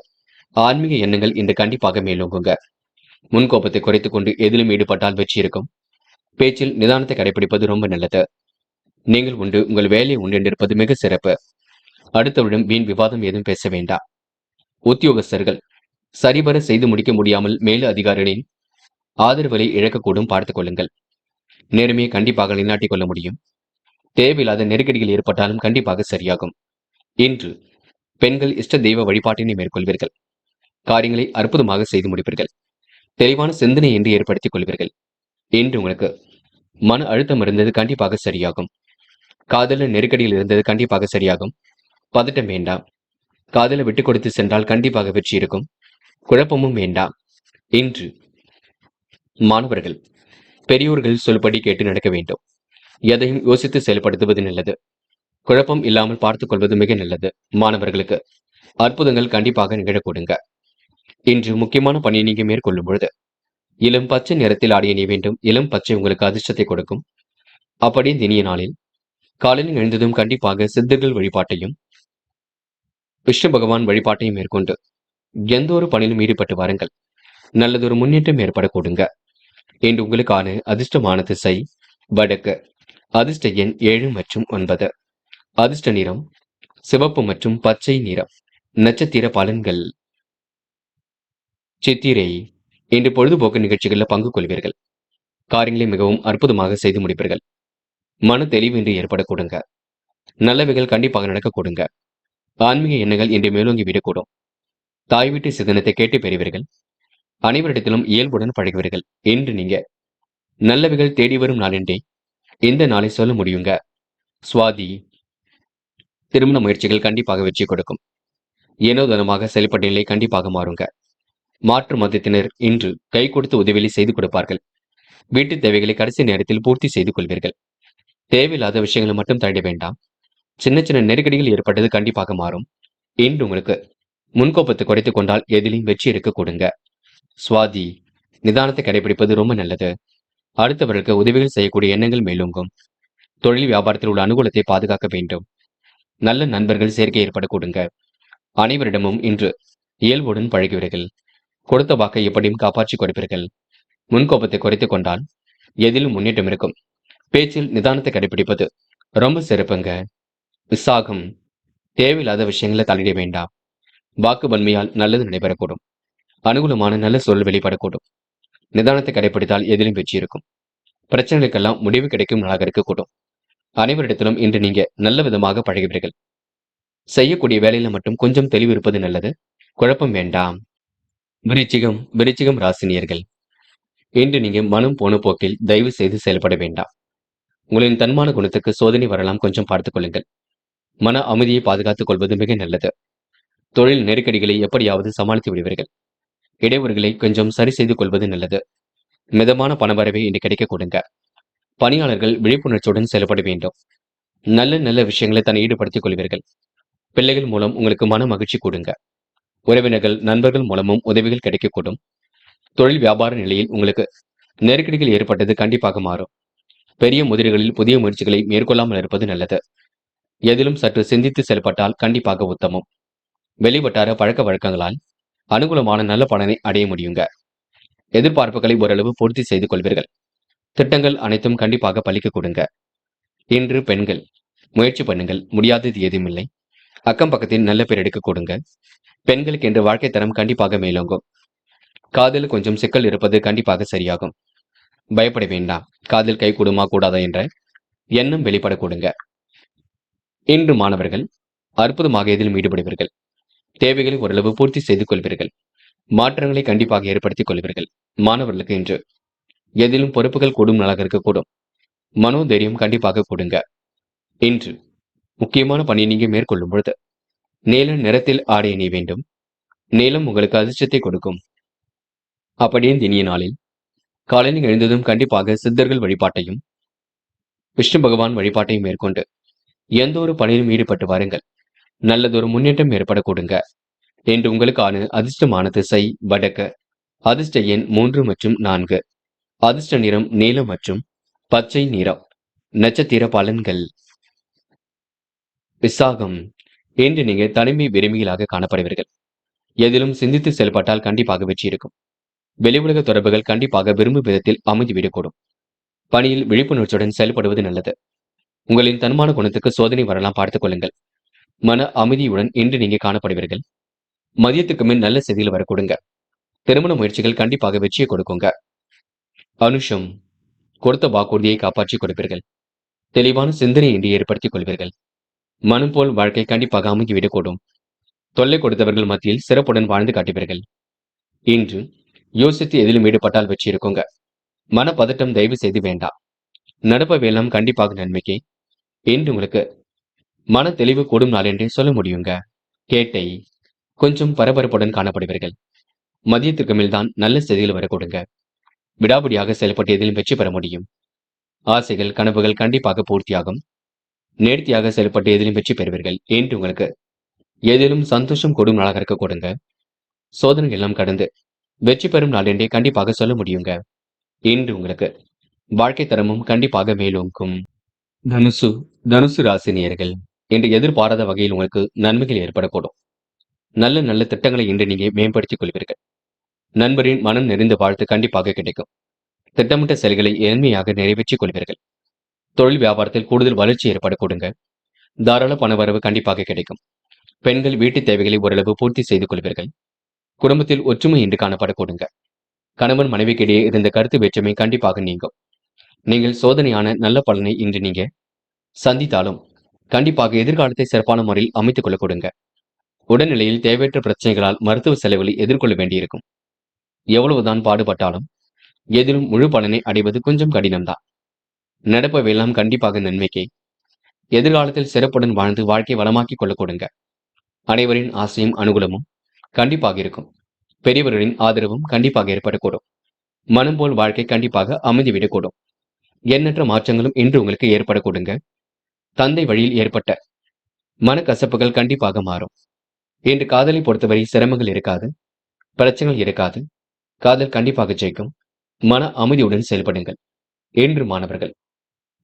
ஆன்மீக எண்ணங்கள் இன்று கண்டிப்பாக மேலோங்குங்க. முன்கோபத்தை குறைத்துக் கொண்டு எதிலும் ஈடுபட்டால் வெற்றி இருக்கும். பேச்சில் நிதானத்தை கடைபிடிப்பது ரொம்ப நல்லது. நீங்கள் உண்டு, உங்கள் வேலையை உண்டு என்றிருப்பது மிக சிறப்பு. அடுத்தவரிடம் வீண் விவாதம் ஏதும் பேச வேண்டாம். உத்தியோகஸ்தர்கள் சரிவர செய்து முடிக்க முடியாமல் மேல அதிகாரிகளின் ஆதரவுகளை இழக்கக்கூடும், பார்த்துக் கொள்ளுங்கள். நேர்மையை கண்டிப்பாக நிலைநாட்டிக் கொள்ள முடியும். தேவையில்லாத நெருக்கடிகள் ஏற்பட்டாலும் கண்டிப்பாக சரியாகும். இன்று பெண்கள் இஷ்ட தெய்வ வழிபாட்டினை மேற்கொள்வீர்கள். காரியங்களை அற்புதமாக செய்து முடிப்பீர்கள். தெளிவான சிந்தனை என்று ஏற்படுத்திக் கொள்வீர்கள். இன்று உங்களுக்கு மன அழுத்தம் இருந்தது கண்டிப்பாக சரியாகும். காதல நெருக்கடியில் இருந்தது கண்டிப்பாக சரியாகும். பதட்டம் வேண்டாம். காதல விட்டுக் கொடுத்து சென்றால் கண்டிப்பாக வெற்றி இருக்கும். குழப்பமும் வேண்டாம். இன்று மாணவர்கள் பெரியோர்கள் சொல்படி கேட்டு நடக்க வேண்டும். எதையும் யோசித்து செயல்படுத்துவது நல்லது. குழப்பம் இல்லாமல் பார்த்துக் கொள்வது மிக நல்லது. மாணவர்களுக்கு அற்புதங்கள் கண்டிப்பாக நிகழக்கூடுங்க. இன்று முக்கியமான பணியை நீங்க மேற்கொள்ளும் பொழுது இளம் பச்சை நிறத்தில் ஆடிய நீ வேண்டும். இளம் பச்சை உங்களுக்கு அதிர்ஷ்டத்தை கொடுக்கும். அப்படி இந்த இனிய நாளில் காலையில் எழுந்ததும் கண்டிப்பாக சித்தர்கள் வழிபாட்டையும் விஷ்ணு பகவான் வழிபாட்டையும் மேற்கொண்டு எந்த ஒரு பணியிலும் ஈடுபட்டு வாருங்கள். நல்லதொரு முன்னேற்றம் ஏற்படக்கூடுங்க. இன்று உங்களுக்கான அதிர்ஷ்டமான திசை வடக்கு. அதிர்ஷ்ட எண் 7 மற்றும் 9. அதிர்ஷ்ட நிறம் சிவப்பு மற்றும் பச்சை நிறம். நட்சத்திர பலன்கள். சித்திரை. இன்று பொழுதுபோக்கு நிகழ்ச்சிகளில் பங்கு கொள்வீர்கள். காரியங்களை மிகவும் அற்புதமாக செய்து முடிப்பீர்கள். மன தெளிவு இன்று ஏற்படக்கூடுங்க. நல்லவைகள் கண்டிப்பாக நடக்கக்கூடுங்க. ஆன்மீக எண்ணங்கள் இன்று மேலோங்கி விடக்கூடும். தாய் வீட்டு சிதனத்தை கேட்டு பெறுவீர்கள். அனைவரிடத்திலும் இயல்புடன் பழகுவீர்கள். இன்று நீங்க நல்லவைகள் தேடி வரும் நாளென்றே இந்த நாளை சொல்ல முடியுங்க. சுவாதி. திருமண முயற்சிகள் கண்டிப்பாக வெற்றி கொடுக்கும். ஏனோதனமாக செயல்பட்ட நிலை கண்டிப்பாக மாறுங்க. மாற்று மதத்தினர் இன்று கை கொடுத்து உதவிகளை செய்து கொடுப்பார்கள். வீட்டு தேவைகளை கடைசி நேரத்தில் பூர்த்தி செய்து கொள்வீர்கள். தேவையில்லாத விஷயங்களை மட்டும் தள்ள வேண்டாம். சின்ன சின்ன நெருக்கடிகள் ஏற்பட்டது கண்டிப்பாக மாறும். இன்று உங்களுக்கு முன்கோபத்தை குறைத்துக் கொண்டால் எதிலும் வெற்றி இருக்க கொடுங்க. சுவாதி. நிதானத்தை கடைபிடிப்பது ரொம்ப நல்லது. அடுத்தவர்களுக்கு உதவிகள் செய்யக்கூடிய எண்ணங்கள் மேலோங்கும். தொழில் வியாபாரத்தில் உள்ள அனுகூலத்தை பாதுகாக்க வேண்டும். நல்ல நண்பர்கள் சேர்க்கை ஏற்பட கொடுங்க. அனைவரிடமும் இன்று இயல்புடன் பழகுவீர்கள். கொடுத்த வாக்கை எப்படியும் காப்பாற்றிக் கொடுப்பீர்கள். முன்கோபத்தை குறைத்துக் கொண்டால் எதிலும் முன்னேற்றம் இருக்கும். பேச்சில் நிதானத்தை கடைபிடிப்பது ரொம்ப சிறப்புங்க. விசாகம். தேவையில்லாத விஷயங்களை தலையிட வேண்டாம். வாக்கு வன்மையால் நல்லது நடைபெறக்கூடும். அனுகூலமான நல்ல சூழல் வெளிப்படக்கூடும். நிதானத்தை கடைபிடித்தால் எதிலும் வெற்றி இருக்கும். பிரச்சனைகளுக்கெல்லாம் முடிவு கிடைக்கும் நாளாக இருக்கக்கூடும். அனைவரிடத்திலும் இன்று நீங்க நல்ல விதமாக பழகுவீர்கள். செய்யக்கூடிய வேலையில மட்டும் கொஞ்சம் தெளிவு இருப்பது நல்லது. குழப்பம் வேண்டாம். விருச்சிகம் ராசினியர்கள். இன்று நீங்க மனம் போன போக்கில் தயவு செய்து செயல்பட வேண்டாம். உங்களின் தன்மான குணத்துக்கு சோதனை வரலாம், கொஞ்சம் பார்த்துக் கொள்ளுங்கள். மன அமைதியை பாதுகாத்துக் கொள்வது மிக நல்லது. தொழில் நெருக்கடிகளை எப்படியாவது சமாளித்து விடுவீர்கள். இடையூறுகளை கொஞ்சம் சரி செய்து கொள்வது நல்லது. மிதமான பணவரவை இன்று கிடைக்க கொடுங்க. பணியாளர்கள் விழிப்புணர்ச்சியுடன் செயல்பட வேண்டும். நல்ல நல்ல விஷயங்களை தன்னை ஈடுபடுத்திக் கொள்வீர்கள். பிள்ளைகள் மூலம் உங்களுக்கு மன மகிழ்ச்சி கொடுங்க. உறவினர்கள் நண்பர்கள் மூலமும் உதவிகள் கிடைக்கக்கூடும். தொழில் வியாபார நிலையில் உங்களுக்கு நெருக்கடிகள் ஏற்பட்டது கண்டிப்பாக மாறும். பெரிய முதலீடுகளில் புதிய முயற்சிகளை மேற்கொள்ளாமல் இருப்பது நல்லது. எதிலும் சற்று சிந்தித்து செயல்பட்டால் கண்டிப்பாக உத்தமம். வெளிவட்டார பழக்க வழக்கங்களால் அனுகூலமான நல்ல பலனை அடைய முடியுங்க. எதிர்பார்ப்புகளை ஓரளவு பூர்த்தி செய்து கொள்வீர்கள். திட்டங்கள் அனைத்தும் கண்டிப்பாக பலிக்க கொடுங்க. இன்று பெண்கள் முயற்சி பண்ணுங்கள். முடியாதது ஏதுமில்லை. அக்கம் பக்கத்தில் நல்ல பேர் எடுக்க கொடுங்க. பெண்களுக்கு என்று வாழ்க்கை தரம் கண்டிப்பாக மேலோங்கும். காதல் கொஞ்சம் சிக்கல் இருப்பது கண்டிப்பாக சரியாகும். பயப்பட வேண்டாம். காதல் கை கூடுமா கூடாதா என்ற எண்ணம் வெளிப்பட கொடுங்க. இன்று மாணவர்கள் அற்புதமாக இதிலும் ஈடுபடுவீர்கள். தேவைகளை ஓரளவு பூர்த்தி செய்து கொள்வீர்கள். மாற்றங்களை கண்டிப்பாக ஏற்படுத்திக் கொள்வீர்கள். மாணவர்களுக்கு இன்று எதிலும் பொறுப்புகள் கூடும் நாளாக இருக்கக்கூடும். மனோதைரியம் கண்டிப்பாக கொடுங்க. இன்று முக்கியமான பணியை நீங்க மேற்கொள்ளும் பொழுது நீல நிறத்தில் ஆடை அணிய வேண்டும். நீலம் உங்களுக்கு அதிர்ஷ்டத்தை கொடுக்கும். அப்படியே இனிய நாளில் காலையில் எழுந்ததும் கண்டிப்பாக சித்தர்கள் வழிபாட்டையும் விஷ்ணு பகவான் வழிபாட்டையும் மேற்கொண்டு எந்த ஒரு பணியிலும் ஈடுபட்டு வாருங்கள். நல்லதொரு முன்னேற்றம் ஏற்பட கொடுங்க. என்று உங்களுக்கான அதிர்ஷ்டமான திசை வடக்கு. அதிர்ஷ்ட எண் 3 மற்றும் 4. அதிர்ஷ்ட நிறம் நீலம் மற்றும் பச்சை நிறம். நட்சத்திர பலன்கள். விசாகம். இன்று நீங்க தனிமை விரும்பிகளாக காணப்படுவீர்கள். எதிலும் சிந்தித்து செயல்பட்டால் கண்டிப்பாக வெற்றி இருக்கும். வெளி உலக தொடர்புகள் கண்டிப்பாக விரும்பும் விதத்தில் அமைந்துவிடக்கூடும். பணியில் விழிப்புணர்ச்சியுடன் செயல்படுவது நல்லது. உங்களின் தன்மான குணத்துக்கு சோதனை வரலாம், பார்த்துக் கொள்ளுங்கள். மன அமைதியுடன் இன்று நீங்க காணப்படுவீர்கள். மதியத்துக்கு மேல் நல்ல செய்திகள் வர கொடுங்க. திருமண முயற்சிகள் கண்டிப்பாக வெற்றியை கொடுக்குங்க. அனுஷம். கொடுத்த வாக்குறுதியை காப்பாற்றி கொடுப்பீர்கள். தெளிவான சிந்தனை இன்று ஏற்படுத்திக் கொள்வீர்கள். மனம் போல் வாழ்க்கை கண்டிப்பாக அமைந்துவிடக்கூடும். தொல்லை கொடுத்தவர்கள் மத்தியில் சிறப்புடன் வாழ்ந்து காட்டுவீர்கள். இன்று யோசித்து எதிலும் ஈடுபட்டால் வெற்றி இருக்குங்க. மன பதட்டம் தயவு செய்து வேண்டாம். நடப்பவையெல்லாம் கண்டிப்பாக நன்மைக்கு. இன்று உங்களுக்கு மன தெளிவு கூடும் நாள் என்றே சொல்ல முடியுங்க. கேட்டை கொஞ்சம் பரபரப்புடன் காணப்படுவீர்கள். மதியத்திற்கு மேல்தான் நல்ல செய்திகள் வரக்கூடுங்க. விடாபிடியாக செயல்பட்டு எதிலும் வெற்றி பெற முடியும். ஆசைகள் கனவுகள் கண்டிப்பாக பூர்த்தியாகும். நேர்த்தியாக செயல்பட்டு எதிலும் வெற்றி பெறுவீர்கள். இன்று உங்களுக்கு ஏதேனும் சந்தோஷம் கூடும் நாளாக இருக்க கொடுங்க. சோதனை எல்லாம் கடந்து வெற்றி பெறும் நாள் என்றே கண்டிப்பாக சொல்ல முடியுங்க. இன்று உங்களுக்கு வாழ்க்கை தரமும் கண்டிப்பாக மேலோங்கும். தனுசு தனுசு ராசினியர்கள் இன்று எதிர்பாராத வகையில் உங்களுக்கு நன்மைகள் ஏற்படக்கூடும். நல்ல நல்ல திட்டங்களை இன்று நீங்க மேம்படுத்திக் கொள்வீர்கள். நண்பரின் மனம் நிறைந்த வாழ்த்து கண்டிப்பாக கிடைக்கும். திட்டமிட்ட செயல்களை எளிமையாக நிறைவேற்றிக் கொள்வீர்கள். தொழில் வியாபாரத்தில் கூடுதல் வளர்ச்சி ஏற்படக்கூடுங்க. தாராள பணவரவு கண்டிப்பாக கிடைக்கும். பெண்கள் வீட்டு தேவைகளை ஓரளவு பூர்த்தி செய்து கொள்வீர்கள். குடும்பத்தில் ஒற்றுமை இன்று காணப்படக்கூடுங்க. கணவன் மனைவிக்கிடையே இருந்த கருத்து வேற்றுமை கண்டிப்பாக நீங்கும். நீங்கள் சோதனையான நல்ல பலனை இன்று நீங்க சந்தித்தாலும் கண்டிப்பாக எதிர்காலத்தை சிறப்பான முறையில் அமைத்துக் கொள்ள கொடுங்க. உடல்நிலையில் தேவையற்ற பிரச்சனைகளால் மருத்துவ செலவுகளை எதிர்கொள்ள வேண்டியிருக்கும். எவ்வளவுதான் பாடுபட்டாலும் எதிலும் முழு பலனை அடைவது கொஞ்சம் கடினம்தான். நடப்பவையெல்லாம் கண்டிப்பாக நன்மைக்கே. எதிர்காலத்தில் சிறப்புடன் வாழ்ந்து வாழ்க்கை வளமாக்கிக் கொள்ள கொடுங்க. அனைவரின் ஆசையும் அனுகூலமும் கண்டிப்பாக இருக்கும். பெரியவர்களின் ஆதரவும் கண்டிப்பாக ஏற்படக்கூடும். மனம் போல் வாழ்க்கை கண்டிப்பாக அமைந்துவிடக்கூடும். எண்ணற்ற மாற்றங்களும் இன்று உங்களுக்கு ஏற்படக்கூடுங்க. தந்தை வழியில் ஏற்பட்ட மனக்கசப்புகள் கண்டிப்பாக மாறும். இன்று காதலை பொறுத்தவரை சிரமங்கள் இருக்காது, பிரச்சனைகள் இருக்காது. காதல் கண்டிப்பாக ஜெயிக்கும். மன அமைதியுடன் செயல்படுங்கள். இன்று மாணவர்கள்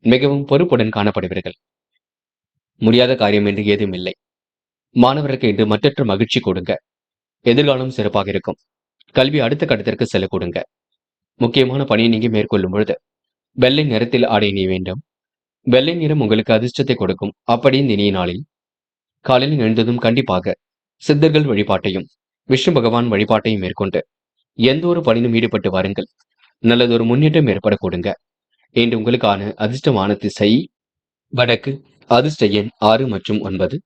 மிகவும் பொறுப்புடன் காணப்படுவீர்கள். முடியாத காரியம் என்று ஏதும் இல்லை. மாணவருக்கு இன்று மற்றற்ற மகிழ்ச்சி கொடுங்க. எதிர்காலம் சிறப்பாக இருக்கும். கல்வி அடுத்த கட்டத்திற்கு செல்ல கொடுங்க. முக்கியமான பணியை நீங்க மேற்கொள்ளும் பொழுது வெள்ளை நிறத்தில் ஆடை அணிய வேண்டும். வெள்ளை நிறம் உங்களுக்கு அதிர்ஷ்டத்தை கொடுக்கும். அப்படி இந்த இனிய நாளில் காலையில் எழுந்ததும் கண்டிப்பாக சித்தர்கள் வழிபாட்டையும் விஷ்ணு பகவான் வழிபாட்டையும் மேற்கொண்டு எந்த ஒரு பணியிலும் ஈடுபட்டு வாருங்கள். நல்லதொரு முன்னேற்றம் ஏற்பட கொடுங்க. இன்று உங்களுக்கான அதிர்ஷ்டமான திசை வடக்கு. அதிர்ஷ்ட எண் 6 மற்றும் 9.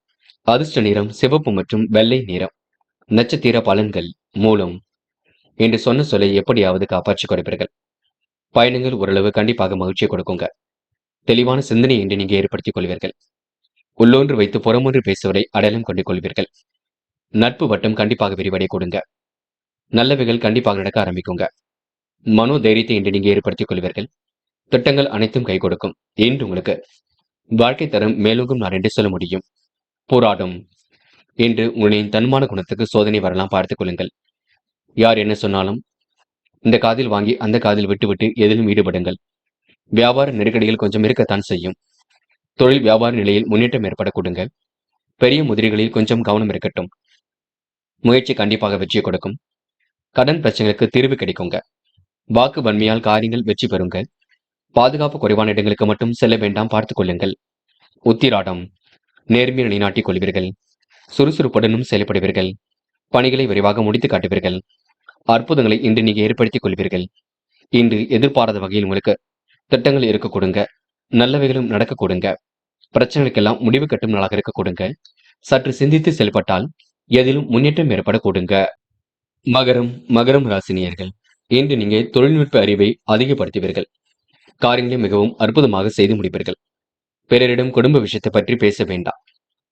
அதிர்ஷ்ட நிறம் சிவப்பு மற்றும் வெள்ளை நிறம். நட்சத்திர பலன்கள் மூலம் என்று சொன்ன சொல்லை எப்படியாவது காப்பாற்றிக் கொடுப்பீர்கள். பயணங்கள் ஓரளவு கண்டிப்பாக மகிழ்ச்சியை கொடுக்குங்க. தெளிவான சிந்தனை என்று நீங்க ஏற்படுத்திக் கொள்வீர்கள். உள்ளொன்று வைத்து புறமொன்று பேசுவதை அடையாளம் கொண்டு கொள்வீர்கள். நட்பு வட்டம் கண்டிப்பாக விரிவடை கொடுங்க. நல்லவைகள் கண்டிப்பாக நடக்க ஆரம்பிக்குங்க. மனோ தைரியத்தை இன்று நீங்க ஏற்படுத்திக் கொள்வீர்கள். திட்டங்கள் அனைத்தும் கை கொடுக்கும். இன்று உங்களுக்கு வாழ்க்கை தரம் மேலோங்கும் நாள் என்று சொல்ல முடியும். போராடும் என்று உங்களின் தன்மான குணத்துக்கு சோதனை வரலாம், பார்த்துக் கொள்ளுங்கள். யார் என்ன சொன்னாலும் இந்த காதில் வாங்கி அந்த காதில் விட்டுவிட்டு எதிலும் ஈடுபடுங்கள். வியாபார நெருக்கடிகள் கொஞ்சம் இருக்கத்தான் செய்யும். தொழில் வியாபார நிலையில் முன்னேற்றம் ஏற்பட கொடுங்க. பெரிய முதலீடுகளில் கொஞ்சம் கவனம் இருக்கட்டும். முயற்சி கண்டிப்பாக வெற்றியை கொடுக்கும். கடன் பிரச்சனைகளுக்கு தீர்வு கிடைக்குங்க. வாக்கு வன்மையால் காரியங்கள் வெற்றி பெறுங்க. பாதுகாப்பு குறைவான இடங்களுக்கு மட்டும் செல்ல வேண்டாம், பார்த்துக் கொள்ளுங்கள். உத்திராடம் நேர்மையை நிலைநாட்டிக் கொள்வீர்கள். சுறுசுறுப்புடனும் செயல்படுவீர்கள். பணிகளை விரைவாக முடித்து காட்டுவீர்கள். அற்புதங்களை இன்று நீங்க ஏற்படுத்திக் கொள்வீர்கள். இன்று எதிர்பாராத வகையில் உங்களுக்கு திட்டங்கள் இருக்க கொடுங்க. நல்லவைகளும் நடக்க கொடுங்க. பிரச்சனைகளுக்கெல்லாம் முடிவு கட்டும் நாளாக இருக்க கொடுங்க. சற்று சிந்தித்து செயல்பட்டால் எதிலும் முன்னேற்றம் ஏற்பட கொடுங்க. மகரம் ராசினியர்கள் இன்று நீங்க தொழில்நுட்ப அறிவை அதிகப்படுத்துவீர்கள். காரியங்களை மிகவும் அற்புதமாக செய்து முடிப்பீர்கள். பிறரிடம் குடும்ப விஷயத்தை பற்றி பேச வேண்டாம்.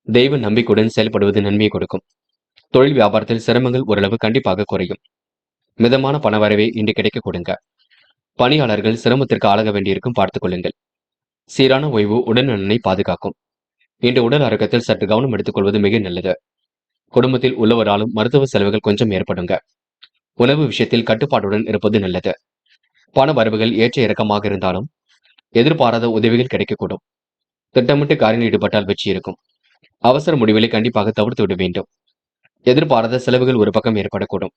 தெய்வ நம்பிக்கையுடன் செயல்படுவது நன்மையை கொடுக்கும். தொழில் வியாபாரத்தில் சிரமங்கள் ஓரளவு கண்டிப்பாக குறையும். மிதமான பணவரவை இன்று கிடைக்க கொடுங்க. பணியாளர்கள் சிரமத்திற்கு ஆளாக வேண்டியிருக்கும், பார்த்துக் கொள்ளுங்கள். சீரான ஓய்வு உடல் நலனை பாதுகாக்கும். இன்று உடல் ஆரோக்கியத்தில் சற்று கவனம் எடுத்துக் கொள்வது மிக நல்லது. குடும்பத்தில் உள்ளவராலும் மருத்துவ செலவுகள் கொஞ்சம் ஏற்படுங்க. உணவு விஷயத்தில் கட்டுப்பாட்டுடன் இருப்பது நல்லது. பண வரவுகள் ஏற்ற இறக்கமாக இருந்தாலும் எதிர்பாராத உதவிகள் கிடைக்கக்கூடும். திட்டமிட்டு காரியங்கள் ஈடுபட்டால் வெற்றி இருக்கும். அவசர முடிவுகளை கண்டிப்பாக தவிர்த்து விட வேண்டும். எதிர்பாராத செலவுகள் ஒரு பக்கம் ஏற்படக்கூடும்.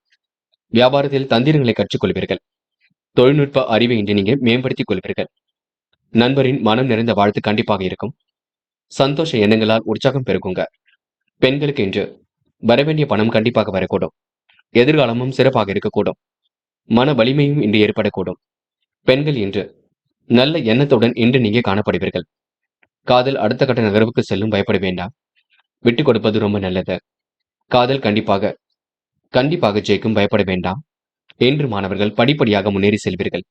வியாபாரத்தில் தந்திரங்களை கற்றுக்கொள்வீர்கள். தொழில்நுட்ப அறிவை இன்று நீங்க மேம்படுத்திக் கொள்வீர்கள். நண்பரின் மனம் நிறைந்த வாழ்த்து கண்டிப்பாக இருக்கும். சந்தோஷ எண்ணங்களால் உற்சாகம் பெருகுங்க. பெண்களுக்கு இன்று வரவேண்டிய பணம் கண்டிப்பாக வரக்கூடும். எதிர்காலமும் சிறப்பாக இருக்கக்கூடும். மன வலிமையும் இன்று ஏற்படக்கூடும். பெண்கள் இன்று நல்ல எண்ணத்துடன் இன்று நீங்க காணப்படுவீர்கள். காதல் அடுத்த கட்ட நகர்வுக்கு செல்லும், பயப்பட வேண்டாம். விட்டுக் கொடுப்பது ரொம்ப நல்லது. காதல் கண்டிப்பாக ஜெயிக்கும், பயப்பட வேண்டாம். இன்று மாணவர்கள் படிப்படியாக முன்னேறி செல்வீர்கள்.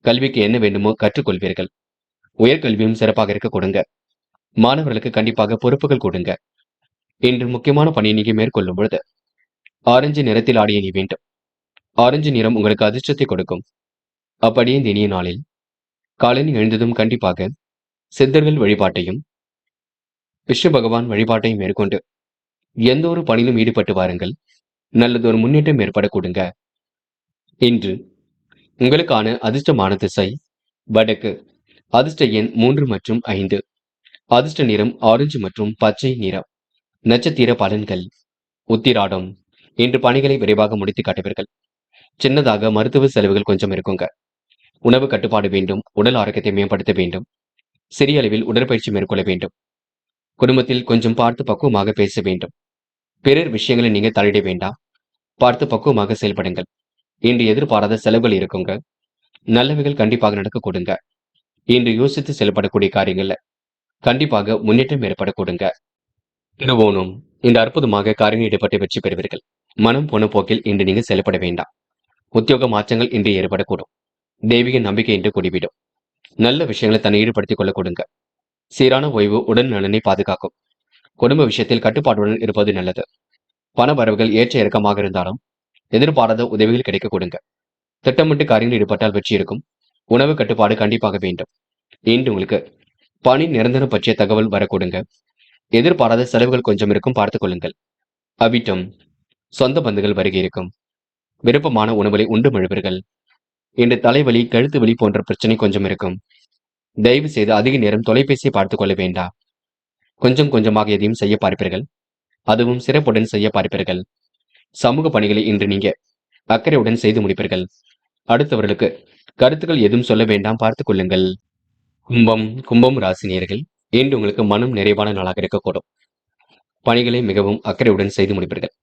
கல்விக்கு என்ன வேண்டுமோ கற்றுக்கொள்வீர்கள். உயர்கல்வியும் சிறப்பாக இருக்க கொடுங்க. மாணவர்களுக்கு கண்டிப்பாக பொறுப்புகள் கொடுங்க. இன்று முக்கியமான பணியை நீங்க மேற்கொள்ளும் பொழுது ஆரஞ்சு நிறத்தில் ஆடிய நீ வேண்டும். ஆரஞ்சு நிறம் உங்களுக்கு அதிர்ஷ்டத்தை கொடுக்கும். அப்படியே இந்த இனிய நாளில் காலையில் எழுந்ததும் கண்டிப்பாக சித்தர்கள் வழிபாட்டையும் விஷ்ணு பகவான் வழிபாட்டையும் மேற்கொண்டு எந்த ஒரு பணியிலும் ஈடுபட்டு வாருங்கள். நல்லதொரு முன்னேற்றம் ஏற்பட கொடுங்க. இன்று உங்களுக்கான அதிர்ஷ்டமான திசை வடக்கு. அதிர்ஷ்ட எண் 3 மற்றும் 5. அதிர்ஷ்ட நிறம் ஆரஞ்சு மற்றும் பச்சை நிறம். நட்சத்திர பலன்கள். உத்திராடம். இன்று பணிகளை விரைவாக முடித்து காட்டுவீர்கள். சின்னதாக மருத்துவ செலவுகள் கொஞ்சம் இருக்குங்க. உணவு கட்டுப்பாடு வேண்டும். உடல் ஆரோக்கியத்தை மேம்படுத்த வேண்டும். சிறிய அளவில் உடற்பயிற்சி மேற்கொள்ள வேண்டும். குடும்பத்தில் கொஞ்சம் பார்த்து பக்குவமாக பேச வேண்டும். பிறர் விஷயங்களை நீங்க தலையிட வேண்டாம். பார்த்து பக்குவமாக செயல்படுங்கள். இன்று எதிர்பாராத செலவுகள் இருக்குங்க. நல்லவைகள் கண்டிப்பாக நடக்க கொடுங்க. இன்று யோசித்து செயல்படக்கூடிய காரியங்கள்ல கண்டிப்பாக முன்னேற்றம் ஏற்பட கொடுங்க. திருவோணம். இந்த அற்புதமாக காரியங்கள் ஈடுபட்டு வெற்றி பெறுவீர்கள். மனம் போன போக்கில் இன்று நீங்க செயல்பட வேண்டாம். உத்தியோக மாற்றங்கள் இன்று ஏற்படக்கூடும். தெய்வீக நம்பிக்கை இன்று கூடிவிடும். நல்ல விஷயங்களை தன்னை ஈடுபடுத்திக் கொள்ள கொடுங்க. சீரான ஓய்வு உடல் நலனை பாதுகாக்கும். குடும்ப விஷயத்தில் கட்டுப்பாட்டுடன் இருப்பது நல்லது. பண வரவுகள் ஏற்ற இறக்கமாக இருந்தாலும் எதிர்பாராத உதவிகள் கிடைக்க கொடுங்க. திட்டமிட்டு காரியங்கள் ஈடுபட்டால் வெற்றி இருக்கும். உணவு கட்டுப்பாடு கண்டிப்பாக வேண்டும். இன்று உங்களுக்கு பணி நிரந்தரம் பற்றிய தகவல் வர கொடுங்க. எதிர்பாராத செலவுகள் கொஞ்சம் இருக்கும், பார்த்துக் கொள்ளுங்கள். அவிட்டம். சொந்த பந்துகள் வருகை இருக்கும். விருப்பமான உணவுகளை உண்டு மழுவீர்கள். இன்று தலைவலி, கழுத்து வலி போன்ற பிரச்சனை கொஞ்சம் இருக்கும். தயவு செய்து அதிக நேரம் தொலைபேசியை பார்த்துக் கொள்ள வேண்டாம். கொஞ்சம் கொஞ்சமாக எதையும் செய்ய பார்ப்பீர்கள். அதுவும் சிறப்புடன் செய்ய பார்ப்பீர்கள். சமூக பணிகளை இன்று நீங்க அக்கறையுடன் செய்து முடிப்பீர்கள். அடுத்தவர்களுக்கு கருத்துக்கள் எதுவும் சொல்ல வேண்டாம், பார்த்துக் கொள்ளுங்கள். கும்பம் ராசினியர்கள். இன்று உங்களுக்கு மனம் நிறைவான நாளாக இருக்கக்கூடும். பணிகளை மிகவும் அக்கறையுடன் செய்து முடிப்பீர்கள்.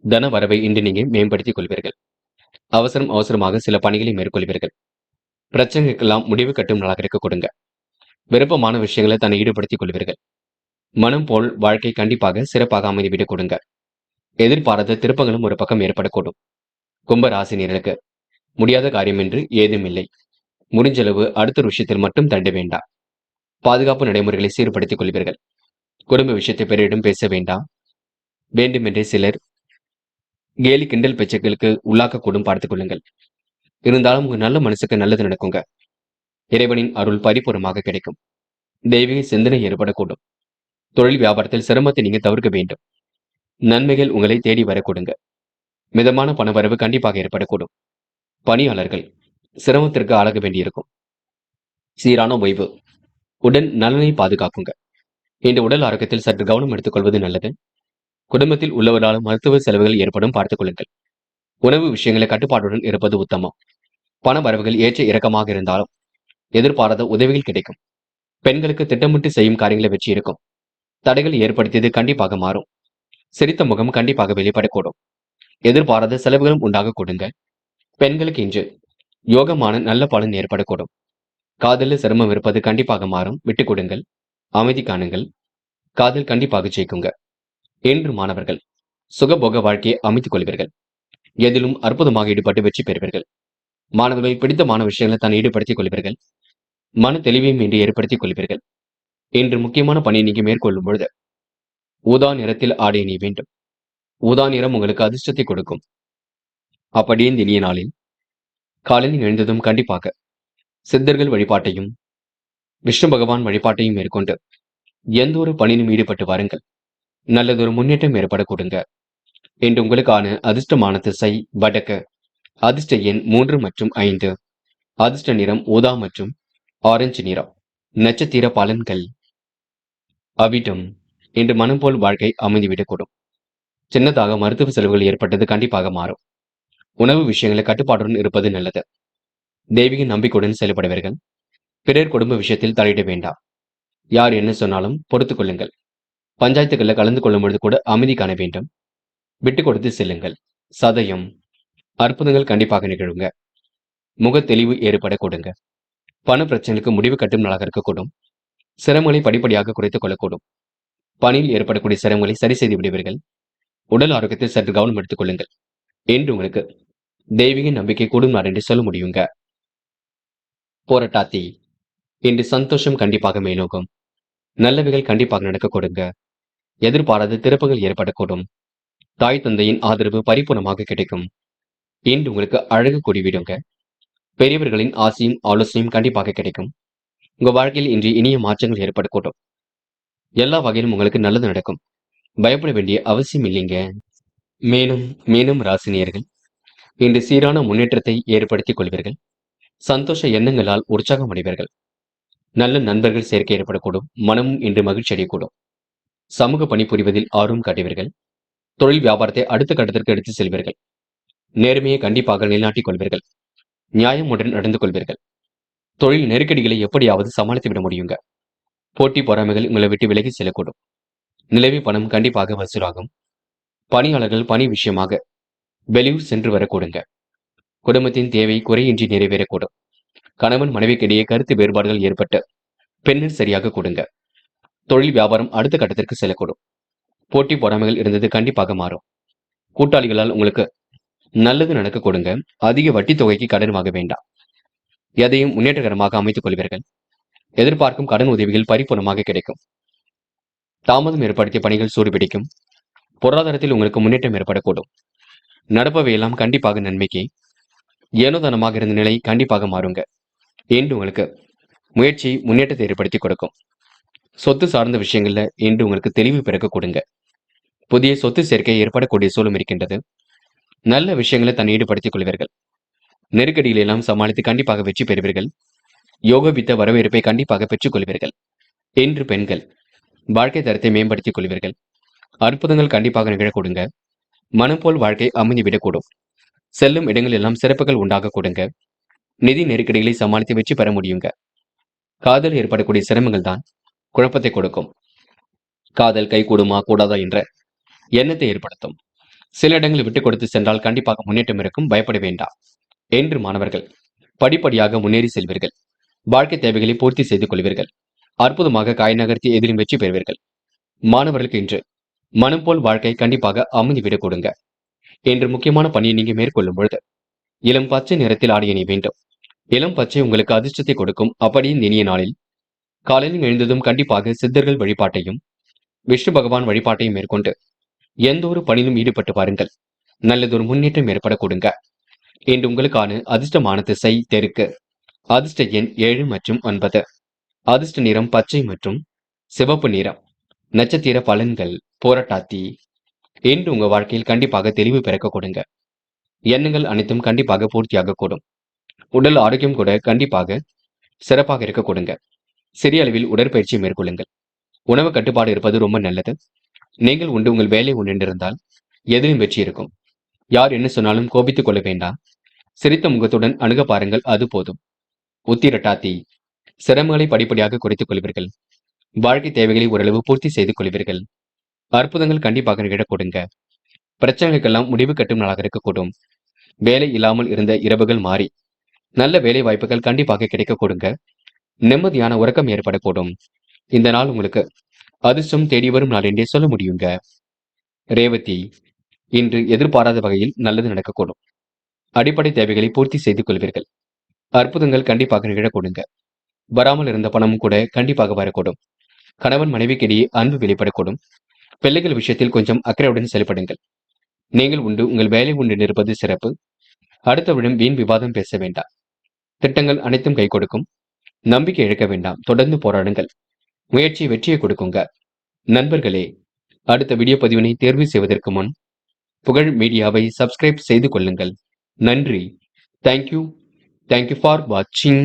தன வரவை இன்று நீங்க மேம்படுத்திக் கொள்வீர்கள். அவசரமாக சில பணிகளை மேற்கொள்வீர்கள். பிரச்சனைக்கெல்லாம் முடிவு கட்டும் நாளாக இருக்க கொடுங்க. விருப்பமான விஷயங்களை தன்னை ஈடுபடுத்திக் கொள்வீர்கள். மனம் போல் வாழ்க்கை கண்டிப்பாக சிறப்பாக அமைந்துவிடக் கொடுங்க. எதிர்பாராத திருப்பங்களும் ஒரு பக்கம் ஏற்படக்கூடும். கும்ப ராசினியர்களுக்கு முடியாத காரியம் என்று ஏதும் இல்லை. முடிஞ்சளவு அடுத்த விஷயத்தில் மட்டும் தண்ட வேண்டாம். பாதுகாப்பு நடைமுறைகளை சீர்படுத்திக் கொள்வீர்கள். குடும்ப விஷயத்தை பிறரிடம் பேச வேண்டாம். வேண்டுமென்றே சிலர் கேலி கிண்டல் பேச்சுக்களுக்கு உள்ளாக்கக்கூடும், பார்த்துக் கொள்ளுங்கள். இருந்தாலும் உங்க நல்ல மனசுக்கு நல்லது நடக்குங்க. இறைவனின் அருள் பரிபூர்ணமாக கிடைக்கும். தெய்வீக சிந்தனை ஏற்படக்கூடும். தொழில் வியாபாரத்தில் சிரமத்தை நீங்க தவிர்க்க வேண்டும். நன்மைகள் உங்களை தேடி வர கொடுங்க. மிதமான பணவரவு கண்டிப்பாக ஏற்படக்கூடும். பணியாளர்கள் சிரமத்திற்கு ஆளாக வேண்டியிருக்கும். சீரான ஓய்வு உடல் நலனை பாதுகாக்குங்க. இந்த உடல் ஆரோக்கியத்தில் சற்று கவனம் எடுத்துக் கொள்வது நல்லது. குடும்பத்தில் உள்ளவரால் மருத்துவ செலவுகள் ஏற்படும், பார்த்துக் கொள்ளுங்கள். உணவு விஷயங்களை கட்டுப்பாட்டுடன் இருப்பது உத்தமம். பண வரவுகள் ஏற்ற இறக்கமாக இருந்தாலும் எதிர்பாராத உதவிகள் கிடைக்கும். பெண்களுக்கு திட்டமிட்டு செய்யும் காரியங்களை வெற்றி இருக்கும். தடைகள் ஏற்படுத்தியது கண்டிப்பாக மாறும். சிரித்த முகம் கண்டிப்பாக வெளிப்படக்கூடும். எதிர்பாராத செலவுகளும் உண்டாக கொடுங்க. பெண்களுக்கு இன்று யோகமான நல்ல பலன் ஏற்படக்கூடும். காதலில் சிரமம் இருப்பது கண்டிப்பாக மாறும், விட்டுக் கொடுங்கள். அமைதி காணுங்கள். காதல் கண்டிப்பாக ஜெயிக்குங்க. இன்று மாணவர்கள் சுகபோக வாழ்க்கையை அமைத்துக் கொள்வீர்கள். எதிலும் அற்புதமாக ஈடுபட்டு வெற்றி பெறுவீர்கள். மாணவர்கள் பிடித்தமான விஷயங்களை தான் ஈடுபடுத்திக் கொள்வீர்கள். மன தெளிவையும் இன்று ஏற்படுத்திக் கொள்வீர்கள். இன்று முக்கியமான பணியை நீங்க மேற்கொள்ளும் பொழுது ஊதா நிறத்தில் ஆடை அணிய வேண்டும். ஊதா நிறம் உங்களுக்கு அதிர்ஷ்டத்தை கொடுக்கும். அப்படியே இந்த இனிய நாளில் காலையில் எழுந்ததும் கண்டிப்பாக சித்தர்கள் வழிபாட்டையும் விஷ்ணு பகவான் வழிபாட்டையும் மேற்கொண்டு எந்த ஒரு பணியிலும் ஈடுபட்டு வாருங்கள். நல்லதொரு முன்னேற்றம் ஏற்பட கொடுங்க. இன்று உங்களுக்கான அதிர்ஷ்டமான திசை வடக்கு. அதிர்ஷ்ட எண் 3 மற்றும் 5. அதிர்ஷ்ட நிறம் ஊதா மற்றும் ஆரஞ்சு நிறம். நட்சத்திர பலன்கள். அவிட்டம். இன்று மனம் போல் வாழ்க்கை அமைந்துவிடக்கூடும். சின்னதாக மருத்துவ செலவுகள் ஏற்பட்டது கண்டிப்பாக மாறும். உணவு விஷயங்களை கட்டுப்பாட்டுடன் இருப்பது நல்லது. தெய்வீக நம்பிக்கையுடன் செயல்படுவீர்கள். பிறர் குடும்ப விஷயத்தில் தலையிட வேண்டாம். யார் என்ன சொன்னாலும் பொறுத்துக் கொள்ளுங்கள். பஞ்சாயத்துக்களில் கலந்து கொள்ளும் பொழுது கூட அமைதி காண வேண்டும். விட்டுக் கொடுத்து செல்லுங்கள். சதயம். அற்புதங்கள் கண்டிப்பாக நிகழுங்க. முக தெளிவு ஏற்பட கொடுங்க. பண பிரச்சனைக்கு முடிவு கட்டும் நாளாக இருக்கக்கூடும். சிரமங்களை படிப்படியாக குறைத்துக் கொள்ளக்கூடும். பணியில் ஏற்படக்கூடிய சிரமங்களை சரி செய்து விடுவீர்கள். உடல் ஆரோக்கியத்தில் சற்று கவனம் எடுத்துக் கொள்ளுங்கள். என்று உங்களுக்கு தெய்வீக நம்பிக்கை கூடும் நாள் என்று சொல்ல முடியுங்க. போராட்டாத்தி. இன்று சந்தோஷம் கண்டிப்பாக மேலோகும். நல்லவைகள் கண்டிப்பாக நடக்க கொடுங்க. எதிர்பாராத திருப்பங்கள் ஏற்படக்கூடும். தாய் தந்தையின் ஆதரவு பரிபூர்ணமாக கிடைக்கும். இன்று உங்களுக்கு அழகு கூடிவிடுங்க. பெரியவர்களின் ஆசையும் ஆலோசனையும் கண்டிப்பாக கிடைக்கும். உங்க வாழ்க்கையில் இன்று இனிய மாற்றங்கள் ஏற்படக்கூடும். எல்லா வகையிலும் உங்களுக்கு நல்லது நடக்கும். பயப்பட வேண்டிய அவசியம் இல்லைங்க. மேலும் மேலும் ராசினியர்கள் இன்று சீரான முன்னேற்றத்தை ஏற்படுத்திக் கொள்வீர்கள். சந்தோஷ எண்ணங்களால் உற்சாகம் அடைவீர்கள். நல்ல நண்பர்கள் சேர்க்கை ஏற்படக்கூடும். மனமும் இன்று மகிழ்ச்சி அடையக்கூடும். சமூக பணி புரிவதில் ஆர்வம் காட்டுவீர்கள். தொழில் வியாபாரத்தை அடுத்த கட்டத்திற்கு எடுத்து செல்வீர்கள். நேர்மையை கண்டிப்பாக நிலைநாட்டிக் கொள்வீர்கள். நியாயமுடன் நடந்து கொள்வீர்கள். தொழில் நெருக்கடிகளை எப்படியாவது சமாளித்து விட முடியுங்க. போட்டி பொறாமைகள் உங்களை விட்டு விலகி செல்லக்கூடும். நிலவி பணம் கண்டிப்பாக வசூலாகும். பணியாளர்கள் பணி விஷயமாக வெளியூர் சென்று வரக்கூடுங்க. குடும்பத்தின் தேவை குறையின்றி நிறைவேறக்கூடும். கணவன் மனைவிக்கிடையே கருத்து வேறுபாடுகள் ஏற்பட்டு பின்னர் சரியாக கொடுங்க. தொழில் வியாபாரம் அடுத்த கட்டத்திற்கு செல்லக்கூடும். போட்டி பொறாமைகள் இருந்தது கண்டிப்பாக மாறும். கூட்டாளிகளால் உங்களுக்கு நல்லது நடக்க கொடுங்க. அதிக வட்டி தொகைக்கு கடன் வாங்க வேண்டாம். எதையும் முன்னேற்றகரமாக அமைத்துக் கொள்வீர்கள். எதிர்பார்க்கும் கடன் உதவிகள் பரிபூர்ணமாக கிடைக்கும். தாமதம் ஏற்படுத்திய பணிகள் சூடுபிடிக்கும். பொருளாதாரத்தில் உங்களுக்கு முன்னேற்றம் ஏற்படக்கூடும். நடப்பவையெல்லாம் கண்டிப்பாக நன்மைக்கு. ஏனோதானமாக இருந்த நிலை கண்டிப்பாக மாறுங்க. இன்று உங்களுக்கு முயற்சி முன்னேற்றத்தை ஏற்படுத்தி கொடுக்கும். சொத்து சார்ந்த விஷயங்கள்ல இன்று உங்களுக்கு தெளிவு பிறக்க கொடுங்க. புதிய சொத்து சேர்க்கை ஏற்படக்கூடிய சூழலும் இருக்கின்றது. நல்ல விஷயங்களை தன்னை ஈடுபடுத்திக் கொள்வீர்கள். நெருக்கடிகளை எல்லாம் சமாளித்து கண்டிப்பாக வெற்றி பெறுவீர்கள். யோகவித்த வரவேற்பை கண்டிப்பாக பெற்றுக் கொள்வீர்கள். இன்று பெண்கள் வாழ்க்கை தரத்தை மேம்படுத்திக் கொள்வீர்கள். அற்புதங்கள் கண்டிப்பாக நிகழக் கொடுங்க. மனம் போல் வாழ்க்கை அமைந்துவிடக்கூடும். செல்லும் இடங்கள் எல்லாம் சிறப்புகள் உண்டாக கொடுங்க. நிதி நெருக்கடிகளை சமாளித்து வெற்றி பெற முடியுங்க. காதல் ஏற்படக்கூடிய சிரமங்கள் தான் குழப்பத்தை கொடுக்கும். காதல் கை கூடுமா கூடாதா என்ற எண்ணத்தை ஏற்படுத்தும். சில இடங்களில் விட்டுக் கொடுத்து சென்றால் கண்டிப்பாக முன்னேற்றம் இருக்கும். பயப்பட வேண்டாம். என்று மாணவர்கள் படிப்படியாக முன்னேறி செல்வீர்கள். வாழ்க்கை தேவைகளை பூர்த்தி செய்து கொள்வீர்கள். அற்புதமாக காய் நகர்த்தி எதிலும் வெற்றி பெறுவீர்கள். மாணவர்களுக்கு இன்று மனம் போல் வாழ்க்கை கண்டிப்பாக அமைந்துவிடக் கொடுங்க. இன்று முக்கியமான பணியை நீங்க மேற்கொள்ளும் பொழுது இளம் பச்சை நிறத்தில் ஆடை அணிய வேண்டும். இளம் பச்சை உங்களுக்கு அதிர்ஷ்டத்தை கொடுக்கும். அப்படியே இந்த இனிய நாளில் காலையில் எழுந்ததும் கண்டிப்பாக சித்தர்கள் வழிபாட்டையும் விஷ்ணு பகவான் வழிபாட்டையும் மேற்கொண்டு எந்த ஒரு பணியிலும் ஈடுபட்டு பாருங்கள். நல்லதொரு முன்னேற்றம் ஏற்பட கொடுங்க. இன்று உங்களுக்கான அதிர்ஷ்டமான திசை தெற்கு. அதிர்ஷ்ட எண் 7 மற்றும் 9. அதிர்ஷ்ட நிறம் பச்சை மற்றும் சிவப்பு நிறம். நட்சத்திர பலன்கள் போராட்டாத்தி. இன்று உங்க வாழ்க்கையில் கண்டிப்பாக தெளிவு பிறக்க கொடுங்க. எண்ணங்கள் அனைத்தும் கண்டிப்பாக பூர்த்தியாக கூடும். உடல் ஆரோக்கியம் கூட கண்டிப்பாக சிறப்பாக இருக்க கொடுங்க. சிறிய அளவில் உடற்பயிற்சி மேற்கொள்ளுங்கள். உணவு கட்டுப்பாடு இருப்பது ரொம்ப நல்லது. நீங்கள் உண்டு உங்கள் வேலை உண்டிருந்தால் எதிலும் வெற்றி இருக்கும். யார் என்ன சொன்னாலும் கோபித்துக் கொள்ள வேண்டாம். சிரித்த முகத்துடன் அணுக பாருங்கள், அது போதும். உத்திரட்டாத்தி. சிரமங்களை படிப்படியாக குறைத்துக் கொள்வீர்கள். வாழ்க்கை தேவைகளை ஓரளவு பூர்த்தி செய்து கொள்வீர்கள். அற்புதங்கள் கண்டிப்பாக நிகழக் கொடுங்க. பிரச்சனைகளுக்கெல்லாம் முடிவு கட்டும் நாளாக இருக்கக்கூடும். வேலை இல்லாமல் இருந்த இரவுகள் மாறி நல்ல வேலை வாய்ப்புகள் கண்டிப்பாக கிடைக்க கொடுங்க. நிம்மதியான உறக்கம் ஏற்படக்கூடும். இந்த நாள் உங்களுக்கு அதிர்ஷ்டம் தேடி வரும் நாள் என்றே சொல்ல முடியுங்க. ரேவதி. இன்று எதிர்பாராத வகையில் நல்லது நடக்கக்கூடும். அடிப்படை தேவைகளை பூர்த்தி செய்து கொள்வீர்கள். அற்புதங்கள் கண்டிப்பாக நிகழக் கொடுங்க. வராமல் இருந்த பணமும் கூட கண்டிப்பாக வரக்கூடும். கணவன் மனைவிக்கிடையே அன்பு வெளிப்படக்கூடும். பிள்ளைகள் விஷயத்தில் கொஞ்சம் அக்கறையுடன் செயல்படுங்கள். நீங்கள் உண்டு உங்கள் வேலை உண்டு இருப்பது சிறப்பு. அடுத்தவரிடம் வீண் விவாதம் பேச வேண்டாம். திட்டங்கள் அனைத்தும் கை கொடுக்கும். நம்பிக்கை இழக்க வேண்டாம். தொடர்ந்து போராடுங்கள். முயற்சி வெற்றியை கொடுக்குங்க. நண்பர்களே, அடுத்த வீடியோ பதிவினை தேர்வு செய்வதற்கு முன் புகழ் மீடியாவை சப்ஸ்கிரைப் செய்து கொள்ளுங்கள். நன்றி. தேங்க்யூ ஃபார் வாட்சிங்.